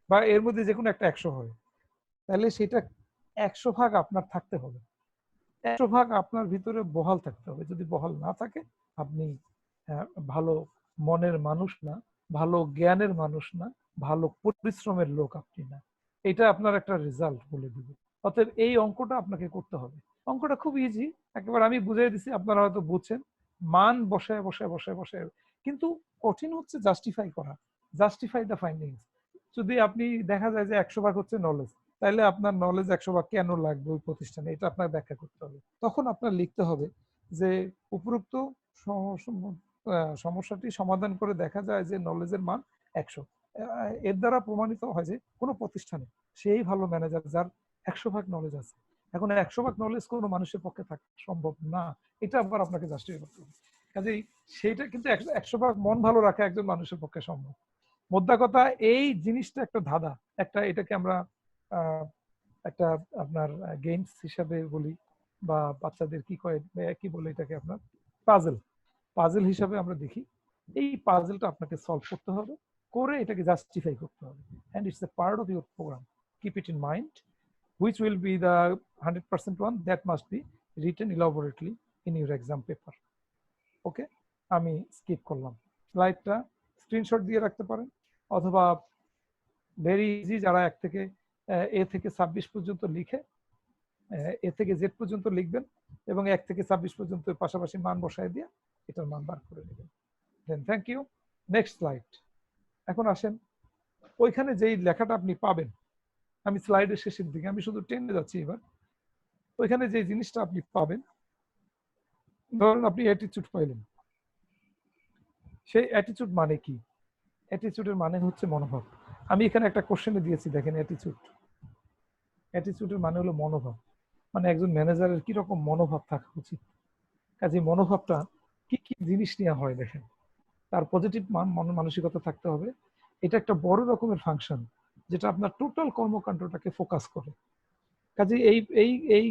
বা এর মধ্যে যে কোনো একটা 100 হয়, তাহলে সেটা 100 ভাগ আপনার থাকতে হবে, 100 ভাগ আপনার ভিতরে বহাল থাকতে হবে। যদি বহাল না থাকে, আপনি ভালো মনের মানুষ না, ভালো জ্ঞানের মানুষ না, ভালো পরিশ্রমের লোক আপনি না। এটা আপনার একটা রেজাল্ট বলে দিবে। অতএব এই অঙ্কটা আপনাকে করতে হবে। অঙ্কটা খুব ইজি, একেবারে আমি বুঝিয়ে দিচ্ছি, আপনারা হয়তো বুঝছেন। মান বসায় বসায় বসায় বসায়, কিন্তু কঠিন হচ্ছে জাস্টিফাই করা, জাস্টিফাই দ্য ফাইন্ডিংস। যদি আপনি দেখা যায় যে 100 ভাগ হচ্ছে নলেজ, তাহলে আপনার নলেজ 100 ভাগ কেন লাগবে ওই প্রতিষ্ঠানে, এটা আপনার ব্যাখ্যা করতে হবে। তখন আপনার লিখতে হবে যে উপরোক্ত সমস্যাটি সমাধান করে দেখা যায় যে নলেজের মান 100। এর দ্বারা প্রমাণিত হয় যে কোনো প্রতিষ্ঠানে সেই ভালো ম্যানেজার যার 100% নলেজ আছে। এখন 100% নলেজ কোনো মানুষের পক্ষে থাকা সম্ভব না, এটা আবার আপনাকে জাস্টিফাই করতে হবে। কাজেই সেইটা কিন্তু 100% মন ভালো রাখা একজন মানুষের পক্ষে সম্ভব। মোদ্দা কথা এই জিনিসটা একটা ধাঁধা, একটা এটাকে আমরা একটা আপনার গেমস হিসাবে বলি, বা বাচ্চাদের কি কয় কি বলে এটাকে আপনার পাজল হিসাবে আমরা দেখি। এই পাজলটা আপনাকে সলভ করতে হবে, করে এটাকে জাস্টিফাই করতে হবে, and it's a part of your programme. Keep it in mind, which will be the 100% one that must be written elaborately in your exam paper. ওকে, আমি স্কিপ করলাম স্লাইডটা, স্ক্রিনশট দিয়ে রাখতে পারেন, অথবা ভেরি ইজি যারা 1 থেকে এ থেকে 26 পর্যন্ত লিখে এ থেকে জেড পর্যন্ত লিখবেন এবং 1 থেকে 26 পর্যন্ত পাশাপাশি মান বসায় দিয়ে এটার মান বার করে নেবেন। দেন থ্যাংক ইউ। Next slide. এখন আসেন ওইখানে যেই লেখাটা আপনি পাবেন, আমি স্লাইডের শেষের দিকে, আমি শুধু টেনে যাচ্ছি এবার। ওইখানে যে জিনিসটা আপনি পাবেন, ধরুন আপনি অ্যাটিটিউড পাইলেন, সেই অ্যাটিটিউড মানে কি? অ্যাটিটিউডের মানে হচ্ছে মনোভাব। আমি এখানে একটা কোশ্চেনে দিয়েছি, দেখেন অ্যাটিটিউডের মানে হলো মনোভাব, মানে একজন ম্যানেজারের কি রকম মনোভাব থাকা উচিত। কাজে মনোভাবটা কি কি জিনিস নিয়ে হয় দেখেন, তার পজিটিভ মানসিকতা থাকতে হবে। এটা একটা বড় রকমের ফাংশন যেটা আপনার টোটাল কর্মকাণ্ডটাকে ফোকাস করে। কাজে এই এই এই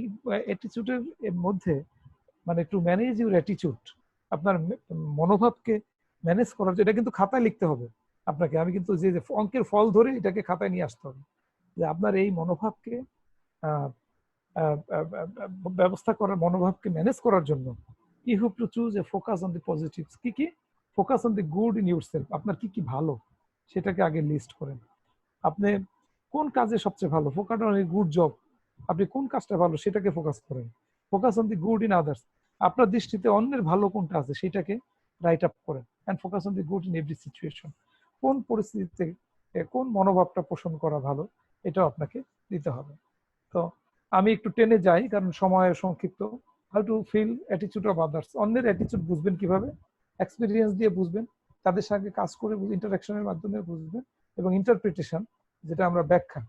অ্যাটিটিউডের মধ্যে মানে টু ম্যানেজ ইউর অ্যাটিটিউড, আপনার মনোভাবকে ম্যানেজ করার জন্য, এটা কিন্তু খাতায় লিখতে হবে আপনাকে। আমি কিন্তু যে অঙ্কের ফল ধরে এটাকে খাতায় নিয়ে আসতে হবে, যে আপনার এই মনোভাবকে ব্যবস্থা করার, মনোভাবকে ম্যানেজ করার জন্য you have to choose a focus on the positives. কি কি? Focus on the good in yourself, আপনার কি কি ভালো সেটাকে আগে লিস্ট করেন। আপনি কোন কাজে সবচেয়ে ভালো, ফোকাস অন গুড জব, আপনি কোন কাজটা ভালো সেটাকে ফোকাস করেন। Focus on the good in others, আপনার দৃষ্টিতে অন্যের ভালো কোনটা আছে সেটাকে রাইট আপ করেন। And focus on the good in every situation, কোন পরিস্থিতিতে কোন মনোভাবটা পোষণ করা ভালো এটাও আপনাকে দিতে হবে। তো আমি একটু টেনে যাই কারণ সময় সংক্ষিপ্ত। How to feel attitude of others, অন্যের অ্যাটিটিউড বুঝবেন কিভাবে? এক্সপিরিয়েন্স দিয়ে বুঝবেন, তাদের সঙ্গে কাজ করে ইন্টারাকশনের মাধ্যমে বুঝবেন, এবং ইন্টারপ্রিটেশন যেটা আমরা ব্যাখ্যা,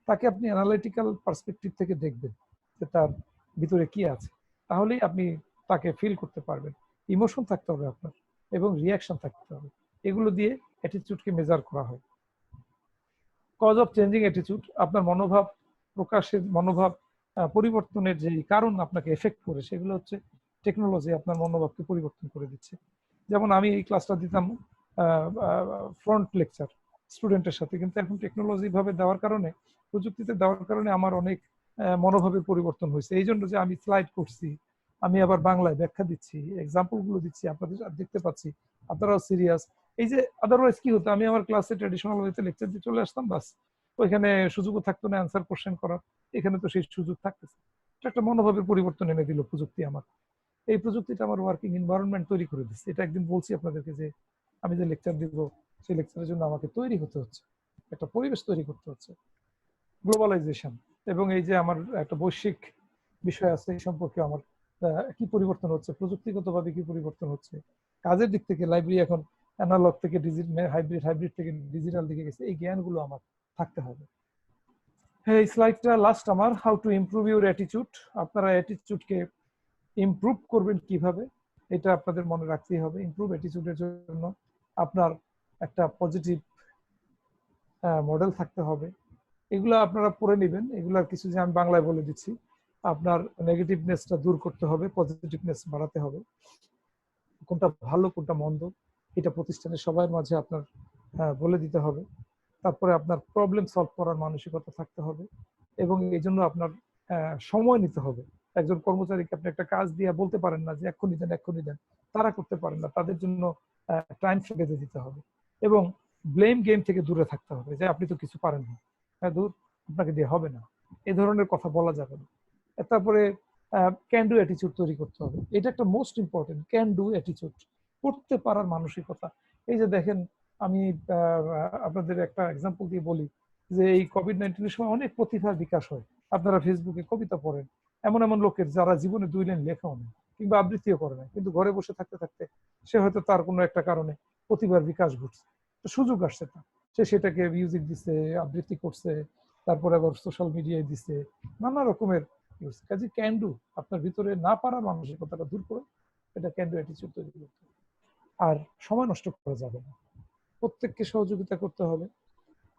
তাকে আপনি অ্যানালিটিক্যাল পার্সপেক্টিভ থেকে দেখবেন যে তার ভিতরে কি আছে, তাহলেই আপনি তাকে ফিল করতে পারবেন। ইমোশন থাকতে হবে আপনার, এবং রিয়াকশন থাকতে হবে, এগুলো দিয়ে অ্যাটিটিউডকে মেজার করা হয়। কজ অফ চেঞ্জিং অ্যাটিটিউড, আপনার মনোভাব প্রকাশের, মনোভাব পরিবর্তনের যে কারণ আপনাকে এফেক্ট করে, সেগুলো হচ্ছে টেকনোলজি আপনার মনোভাবকে পরিবর্তন করে দিচ্ছে। যেমন আমি এই ক্লাসটা দিতাম ফ্রন্ট লেকচার স্টুডেন্টের সাথে, কিন্তু এখন টেকনোলজি ভাবে দেওয়ার কারণে, প্রযুক্তিতে দেওয়ার কারণে আমার অনেক মনোভাবের পরিবর্তন হয়েছে। এই জন্য যে আমি স্লাইড করছি, আমি আবার বাংলায় ব্যাখ্যা দিচ্ছি, এক্সাম্পল গুলো দিচ্ছি, আপনাদের দেখতে পাচ্ছি আপনারাও সিরিয়াস। এই যে আদারওয়াইজ কি হতো, আমি আমার ক্লাসে ট্রেডিশনাল ওয়েতে লেকচার দিয়ে চলে আসতাম, বাস ওইখানে সুযোগও থাকতো না অ্যান্সার কোশ্চেন করার, এখানে তো সেই সুযোগ থাকতেছে। এটা একটা মনোভাবের পরিবর্তন এনে দিল প্রযুক্তি আমার। এই প্রযুক্তিটা আমার ওয়ার্কিং এনভায়রনমেন্ট তৈরি করে দিচ্ছে। এটা একদিন বলছি আপনাদেরকে যে আমি যে লেকচার দিব, সেই লেকচারের জন্য আমাকে তৈরি হতে হচ্ছে, একটা পরিবেশ তৈরি করতে হচ্ছে। গ্লোবালাইজেশন এবং এই যে আমার একটা বৈশ্বিক বিষয় আছে, এই সম্পর্কে আমার কি পরিবর্তন হচ্ছে, প্রযুক্তিগতভাবে কি পরিবর্তন হচ্ছে, কাজের দিক থেকে লাইব্রেরি এখন অ্যানালগ থেকে ডিজিটাল, হাইব্রিড থেকে ডিজিটাল দিকে গেছে, এই জ্ঞানগুলো আমার থাকতে হবে। এই স্লাইডটা লাস্ট আমার, how to improve your attitude, আপনারা অ্যাটিটিউডকে ইমপ্রুভ করবেন কিভাবে, এটা আপনাদের মনে রাখতেই হবে। ইমপ্রুভ অ্যাটিটিউডের জন্য আপনার একটা পজিটিভ মডেল থাকতে হবে। এগুলো আপনারা পড়ে নেবেন, এগুলার কিছু যে আমি বাংলায় বলে দিচ্ছি। আপনার নেগেটিভনেসটা দূর করতে হবে, পজিটিভনেস বাড়াতে হবে, কোনটা ভালো কোনটা মন্দ এটা প্রতিষ্ঠানের সবার মাঝে আপনার বলে দিতে হবে। তারপরে আপনার প্রবলেম সলভ করার মানসিকতা থাকতে হবে, এবং এই জন্য আপনার সময় নিতে হবে। একজন কর্মচারীকে আপনি একটা কাজ দিয়ে বলতে পারেন না যে এক্ষুনি দেন, তারা করতে পারেন না, তাদের জন্য টাইম বেঁধে দিতে হবে। এবং ব্লেম গেম থেকে দূরে থাকতে হবে, যে আপনি তো কিছু পারেন না, দূর, আপনাকে দিয়ে হবে না, এই ধরনের কথা বলা যাবে না। তারপরে ক্যান ডু অ্যাটিটিউড তৈরি করতে হবে, এটা একটা most important, can do attitude, করতে পারার মানসিকতা। এই যে দেখেন, আমি আপনাদের একটা এক্সাম্পল দিয়ে বলি যে এই কোভিড-19 সময় অনেক প্রতিভার বিকাশ হয়। আপনারা ফেসবুকে কবিতা পড়েন, এমন এমন লোকের যারা জীবনে 2 লাইন লেখাও নেই, কিংবা আবৃত্তিও করে না, কিন্তু ঘরে বসে থাকতে থাকতে সে হয়তো তার কোনো একটা কারণে প্রতিভার বিকাশ ঘটছে, তো সুযোগ আসছে তার, সে সেটাকে মিউজিক দিচ্ছে, আবৃত্তি করছে, তারপরে আবার সোশ্যাল মিডিয়ায় দিচ্ছে, নানা রকমের কাজে ক্যান ডু, আপনার ভিতরে না পারার মানসিকতাটা দূর করে এটা ক্যান ডু অ্যাটিটিউড তৈরি করতে হবে। আর সময় নষ্ট করা যাবে না, প্রত্যেককে সহযোগিতা করতে হবে,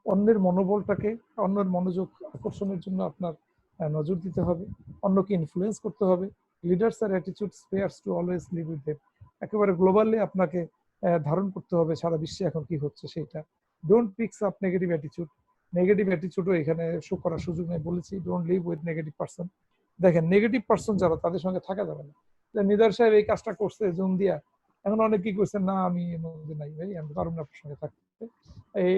অন্যের মনোবলটাকে, অন্যের মনোযোগ আকর্ষণের জন্য আপনার নজর দিতে হবে, অন্যকে ইনফ্লুয়েন্স করতে হবে। Leaders R attitude spares two always live with them, একেবারে গ্লোবালি আপনাকে ধারণ করতে হবে সারা বিশ্বে এখন কি হচ্ছে সেটা। Don't picks up negative attitude, negative অ্যাটিটিউডও এখানে শো করার সুযোগ নেই, বলেছি don't live with negative person. দেখেন নেগেটিভ পারসন যারা, তাদের সঙ্গে থাকা যাবে না। নিদার সাহেব এই কাজটা করছে জুম দিয়া, এখন অনেক কি করছেন, না আমি এর মধ্যে নাই ভাই, আমি পারবো না আপনার সঙ্গে থাকতে,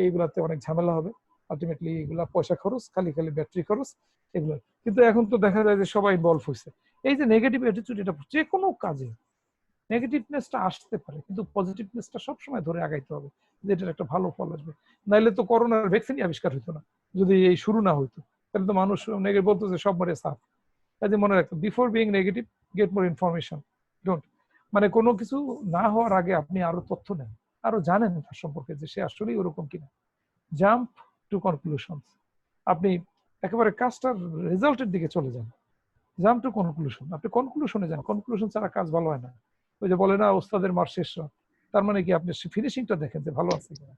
এইগুলাতে অনেক ঝামেলা হবে, আলটিমেটলি এগুলা পয়সা খরচ, খালি খালি ব্যাটারি খরচ এগুলো। কিন্তু এখন তো দেখা যায় যে সবাই ইনভলভ হয়েছে। এই যে নেগেটিভ অ্যাটিটিউড, এটা যে কোনো কাজে নেগেটিভনেসটা আসতে পারে, কিন্তু পজিটিভনেসটা সবসময় ধরে আগাইতে হবে, যে এটার একটা ভালো ফল আসবে। নাইলে তো করোনার ভ্যাকসিনই আবিষ্কার হইতো না যদি এই শুরু না হইতো, তাহলে তো মানুষ নেগেটিভ বলতো যে সব মরে সাফ। কাজে মনে রাখতো, before being negative get more information, don't, মানে কোনো কিছু না হওয়ার আগে আপনি আরো তথ্য নেন, আরো জানেন তার সম্পর্কে যে সে আসলেই ওরকম কিনা। জাম্প টু কনক্লুশন, আপনি একেবারে কাজটার রেজাল্টের দিকে চলে যান, জাম্প টু কনক্লুশন, আপনি কনক্লুশনে যান, কনক্লুশন ছাড়া কাজ ভালো হয় না। ওই যে বলে না ওস্তাদের মার শেষ রাত, তার মানে কি আপনি ফিনিশিংটা দেখেন যে ভালো আছে কিনা।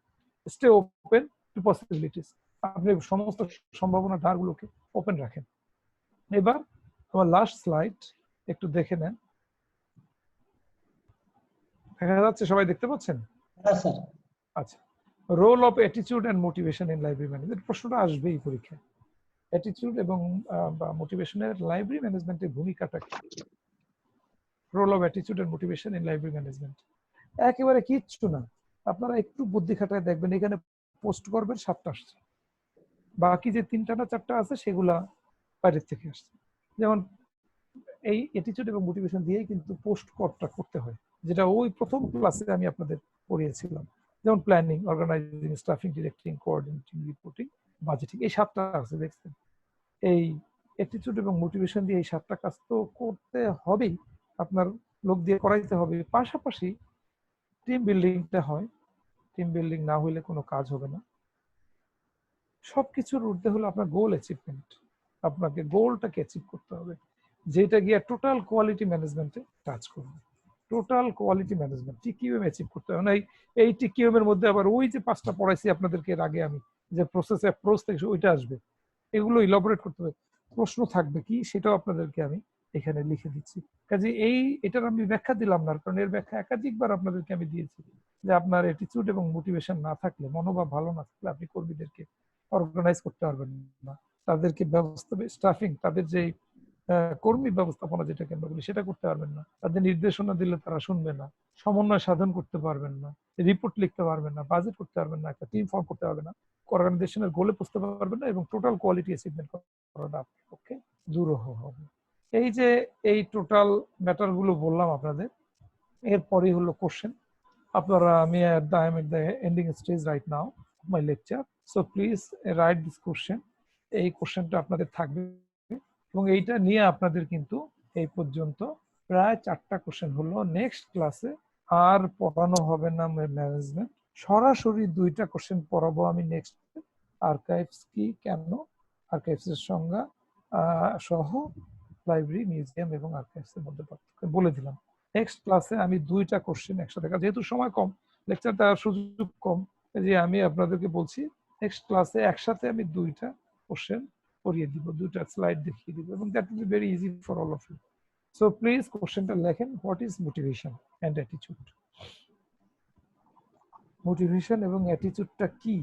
স্টে ওপেন টু পসিবিলিটিস, আপনি সমস্ত সম্ভাবনা ধারগুলোকে ওপেন রাখেন। এবার আমার লাস্ট স্লাইড একটু দেখে নেন, দেখা যাচ্ছে, সবাই দেখতে পাচ্ছেন? হ্যাঁ স্যার। আচ্ছা, role of attitude and motivation in library management, প্রশ্নটা আসবেই পরীক্ষায়। অ্যাটিটিউড এবং মোটিভেশনের লাইব্রেরি ম্যানেজমেন্টের ভূমিকাটা কি? Role of attitude and motivation in library management একেবারে কিচ্ছু না, আপনারা একটু বুদ্ধি খাটায় দেখবেন, এখানে পোস্ট করবেন 7টা আসছে, বাকি যে 3টা না 4টা আছে সেগুলা বাইরের থেকে আসছে। যেমন এই অ্যাটিটিউড এবং মোটিভেশন দিয়েই কিন্তু পোস্ট করটা করতে হয়, যেটা ওই প্রথম ক্লাসে আমি আপনাদের পড়িয়েছিলাম। যেমন planning, organizing, staffing, directing, coordinating, reporting, budgeting, এই 7টা আছে দেখছেন। এই অ্যাটিটিউড এবং মোটিভেশন দিয়ে এই 7টা কাজ তো করতে হবেই, আপনার লোক দিয়ে করাইতে হবে। পাশাপাশি টিম বিল্ডিংটা হয়, টিম বিল্ডিং না হইলে কোনো কাজ হবে না। সবকিছুর ঊর্ধ্বে হলো আপনার গোল অ্যাচিভমেন্ট, আপনাকে গোলটাকে অ্যাচিভ করতে হবে, যেটা গিয়ে টোটাল কোয়ালিটি ম্যানেজমেন্টে কাজ করবে। Total quality management TQM achieve করতে হবে না। এই টিকিউএম এর মধ্যে আবার ওই যে 5টা পড়াইছি আপনাদেরকে এর আগে আমি, যে প্রসেস অ্যাপ্রোচ থেকে ওইটা আসবে, এগুলো ইলাবোরেট করতে হবে। প্রশ্ন থাকবে কি সেটাও আপনাদেরকে আমি এখানে লিখে দিচ্ছি। কাজে এটার আমি ব্যাখ্যা দিলাম না, কারণ এর ব্যাখ্যা একাধিকবার আপনাদেরকে আমি দিয়েছি, যে আপনার অ্যাটিটিউড এবং মোটিভেশন না থাকলে, মনোভাব ভালো না থাকলে আপনি কর্মীদেরকে অর্গানাইজ করতে পারবেন না, তাদেরকে ব্যবস্থা স্টাফিং, তাদের যে কর্মী ব্যবস্থাপনা যেটাকে আমরা বলি সেটা করতে পারবেন না, তাদের নির্দেশনা দিলে তারা শুনবে না, সমন্বয় সাধন করতে পারবেন না, রিপোর্ট লিখতে পারবেন না, বাজেট করতে পারবেন না, একটা টিম ফর্ম করতে পারবেন না, অর্গানাইজেশনের গোলে পৌঁছতে পারবেন না, এবং টোটাল কোয়ালিটি অ্যাচিভমেন্ট করাটা আপনার পক্ষে দুরূহ হবে। এই যে এই টোটাল ম্যাটার গুলো বললাম আপনাদের, এরপরেই হলো কোশ্চেন। আপনারা, আমি at the ending stage right now of my lecture, so please write this question. এই কোশ্চেনটা আপনাদের থাকবে, এবং এইটা নিয়ে আপনাদের কিন্তু এই পর্যন্ত প্রায় 4টা কোশ্চেন হলো। নেক্সট ক্লাসে আর পড়ানো হবে না ম্যানেজমেন্ট, সরাসরি 2টা কোশ্চেন পড়াবো আমি নেক্সট। আর্কাইভস কি, কেন, আর্কাইভস এর সংজ্ঞা সহ লাইব্রেরি, মিউজিয়াম এবং আর্কাইভস এর মধ্যে পার্থক্য বলে দিলাম। নেক্সট ক্লাসে আমি 2টা কোশ্চেন একসাথে, যেহেতু সময় কম, লেকচার দেওয়ার সুযোগ কম, যে আমি আপনাদেরকে বলছি নেক্সট ক্লাসে একসাথে আমি 2টা কোশ্চেন করিয়ে দিব, 2টা স্লাইড দেখিয়ে দিব, এবং that will be very easy for all of you. So please কোশ্চেনটা লেখেন, what is motivation and attitude. Motivation এবং অ্যাটিটিউডটা কি?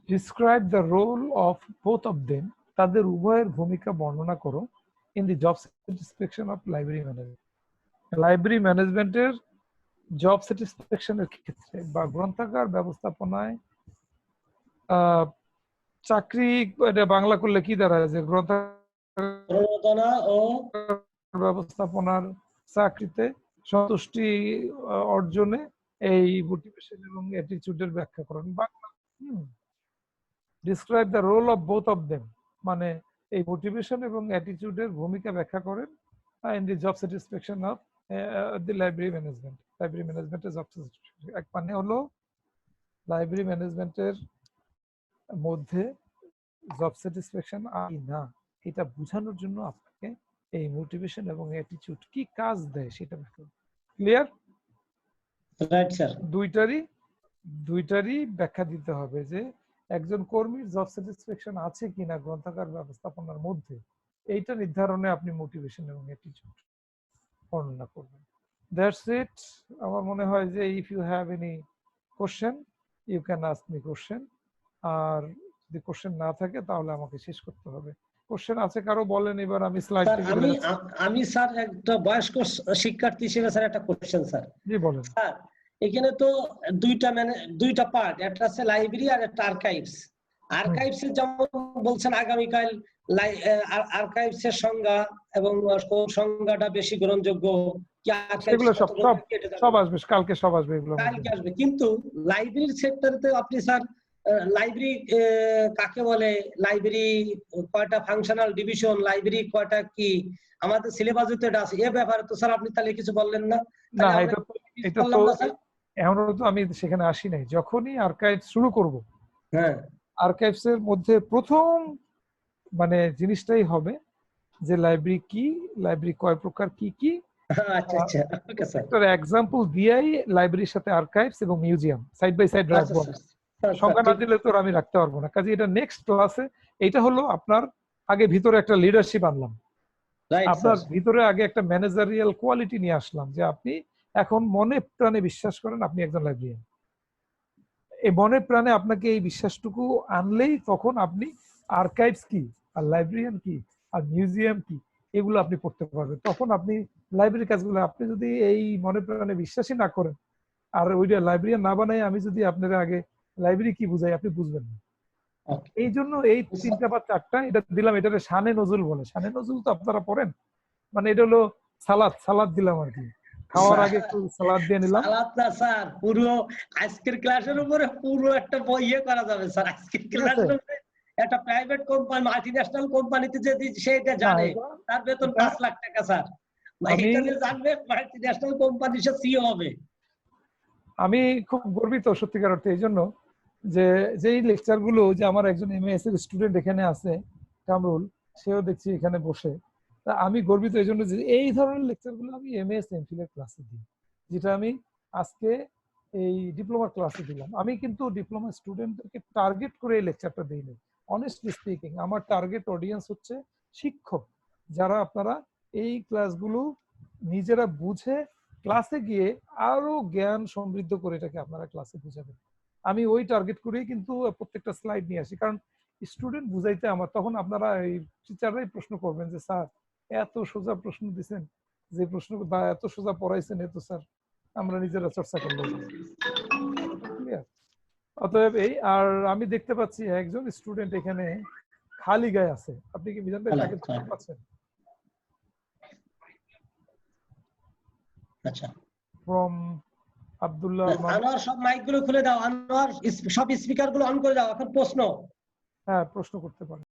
Describe the role of both of them, তাদের উভয়ের ভূমিকা বর্ণনা করো in the job satisfaction of library management. Library ম্যানেজমেন্টের জব স্যাটিসফ্যাকশনের ক্ষেত্রে বা গ্রন্থাগার ব্যবস্থাপনায়, চাকরি, এটা বাংলা করলে কি দাঁড়ায়, যে গ্রন্থাগার ব্যবস্থাপনার চাকরিতে সন্তুষ্টি অর্জনে এই মোটিভেশন এবং অ্যাটিটিউডের ব্যাখ্যা করেন Bangla. Describe the role of both of them, মানে এই মোটিভেশন এবং অ্যাটিটিউডের ভূমিকা ব্যাখ্যা করেন in the job satisfaction of the library management. Library ম্যানেজমেন্টের জব স্যাটিসফ্যাকশন এক মানে হলো লাইব্রেরি ম্যানেজমেন্টের মধ্যে জব স্যাটিসফ্যাকশন আই না, এটা বোঝানোর জন্য আপনাকে এই মোটিভেশন এবং অ্যাটিটিউড কি কাজ দেয় সেটা ব্যাখ্যা। ক্লিয়ার? Right sir. দুইটারই ব্যাখ্যা দিতে হবে যে একজন কর্মীর জব স্যাটিসফ্যাকশন আছে কিনা গ্রন্থাগার ব্যবস্থাপনার মধ্যে, এইটা নির্ধারণে আপনি মোটিভেশন এবং অ্যাটিটিউড বর্ণনা করবেন। That's it. আমার মনে হয় যে if you have any question you can ask me question, আর যদি কোশ্চেন না থাকে তাহলে আমাকে শেষ করতে হবে। কোশ্চেন আছে কারো? বলেন, এবার আমি স্লাইড থেকে আমি স্যার একটা বয়স্ক শিক্ষার্থী হিসেবে স্যার একটা কোশ্চেন স্যার। জি বলেন। স্যার এখানে তো দুইটা পার্ট, একটা আছে লাইব্রেরি আর একটা আর্কাইভস। আর্কাইভস এর যেমন বলছেন আগামীকাল আর্কাইভস এর সংজ্ঞা এবং সংজ্ঞাটা বেশি গ্রহণযোগ্য কি, এগুলো সব আসবে কালকে, সব আসবে এগুলো কালকে আসবে। কিন্তু লাইব্রেরির সেক্টরে আপনি স্যার লাইব্রেরি কাকে বলে, লাইব্রেরি কয়টা ফাংশনাল ডিভিশন, লাইব্রেরি কয়টা কি, আমাদের সিলেবাসে তো এটা আছে, এ ব্যাপারে তো স্যার আপনি তাহলে কিছু বললেন না। না, এটা তো এখনো তো আমি সেখানে আসি নাই। যখনই আর্কাইভ শুরু করব, হ্যাঁ, আর্কাইভস এর মধ্যে প্রথম মানে জিনিসটাই হবে যে লাইব্রেরি কি, লাইব্রেরি কয় প্রকার, কি কি। আচ্ছা আচ্ছা, ওকে স্যার। একটা এক্সাম্পল দিয়েই লাইব্রেরির সাথে আর্কাইভস এবং মিউজিয়াম সাইড বাই সাইড রাখবো। সংখ্যা না দিলে তো আমি রাখতে পারবো না, কাজে এটা নেক্সট ক্লাসে। এটা হলো আপনার আগে ভিতরে একটা লিডারশিপ আনলাম, আপনার ভিতরে আগে একটা ম্যানেজারিয়াল কোয়ালিটি নিয়ে আসলাম, যে আপনি এখন মনে প্রাণে বিশ্বাস করেন আপনি একজন লাইব্রেরিয়ান। এই মনে প্রাণে আপনাকে এই বিশ্বাসটুকু আনলেই তখন আপনি আর্কাইভস কি আর লাইব্রেরিয়ান কি আর মিউজিয়াম কি এগুলো আপনি পড়তে পারবেন। তখন আপনি লাইব্রেরির কাজগুলো, আপনি যদি এই মনে প্রাণে বিশ্বাসই না করেন আর ওইটা লাইব্রেরিয়ান না বানাই আমি যদি আপনার আগে লাইব্রেরি কি বুঝাই, আপনি বুঝবেন না। এই জন্য এই 3টা বা 4টা এটা দিলাম। এটাকে শানে নজরুল বলে। শানে নজরুল তো আপনারা পড়েন, মানে এটা হলো সালাদ দিলাম আর কি, খাওয়ার আগে একটু সালাদ দিয়ে নিলাম। সালাদ না স্যার, পুরো আজকের ক্লাসের উপরে পুরো একটা বই করা যাবে স্যার। আজকের ক্লাসের উপরে একটা প্রাইভেট কোম্পানি, মাল্টিন্যাশনাল কোম্পানিতে যদি সেটা জানে তার বেতন 5 লাখ টাকা স্যার। এটা যে জানবে মাল্টিন্যাশনাল কোম্পানি সে সিইও হবে। আমি খুব গর্বিত সত্যিকার অর্থে এই জন্য যে যেই লেকচার গুলো, যে আমার একজন এমএএস এর স্টুডেন্ট এখানে আছে কামরুল, সেও দেখছি এখানে বসে, তা আমি গর্বিত এই জন্য যে এই ধরনের লেকচার গুলো আমি এমএএস এমফিল এর ক্লাসে দিই, যেটা আমি আজকে এই ডিপ্লোমার ক্লাসে দিলাম। আমি কিন্তু ডিপ্লোমা স্টুডেন্টদেরকে টার্গেট করে এই লেকচারটা দিইনি। অনেস্টলি স্পিকিং আমার টার্গেট অডিয়েন্স হচ্ছে শিক্ষক, যারা আপনারা এই ক্লাসগুলো নিজেরা বুঝে ক্লাসে গিয়ে আরো জ্ঞান সমৃদ্ধ করে এটাকে আপনারা ক্লাসে বুঝাবেন। আমি ওই টার্গেট করেই কিন্তু প্রত্যেকটা স্লাইড নিয়ে আসি, কারণ স্টুডেন্ট বুঝাইতে আমার, তখন আপনারা এই টিচাররাই প্রশ্ন করবেন যে স্যার এত সোজা প্রশ্ন দিচ্ছেন, যে প্রশ্ন বা এত সোজা পড়াইছেন, এত স্যার আমরা নিজেরা চর্চা করবো। ক্লিয়ার? অতএব এই, আর আমি দেখতে পাচ্ছি একজন স্টুডেন্ট এখানে খালি গায়ে আছে। আপনি কি মিজান ভাই তাকে চিনতে পাচ্ছেন? আচ্ছা, ফ্রম আব্দুল্লাহ। আনোয়ার সব মাইক গুলো খুলে দাও, আনোয়ার সব স্পিকার গুলো অন করে দাও, এখন প্রশ্ন। হ্যাঁ, প্রশ্ন করতে পারেন।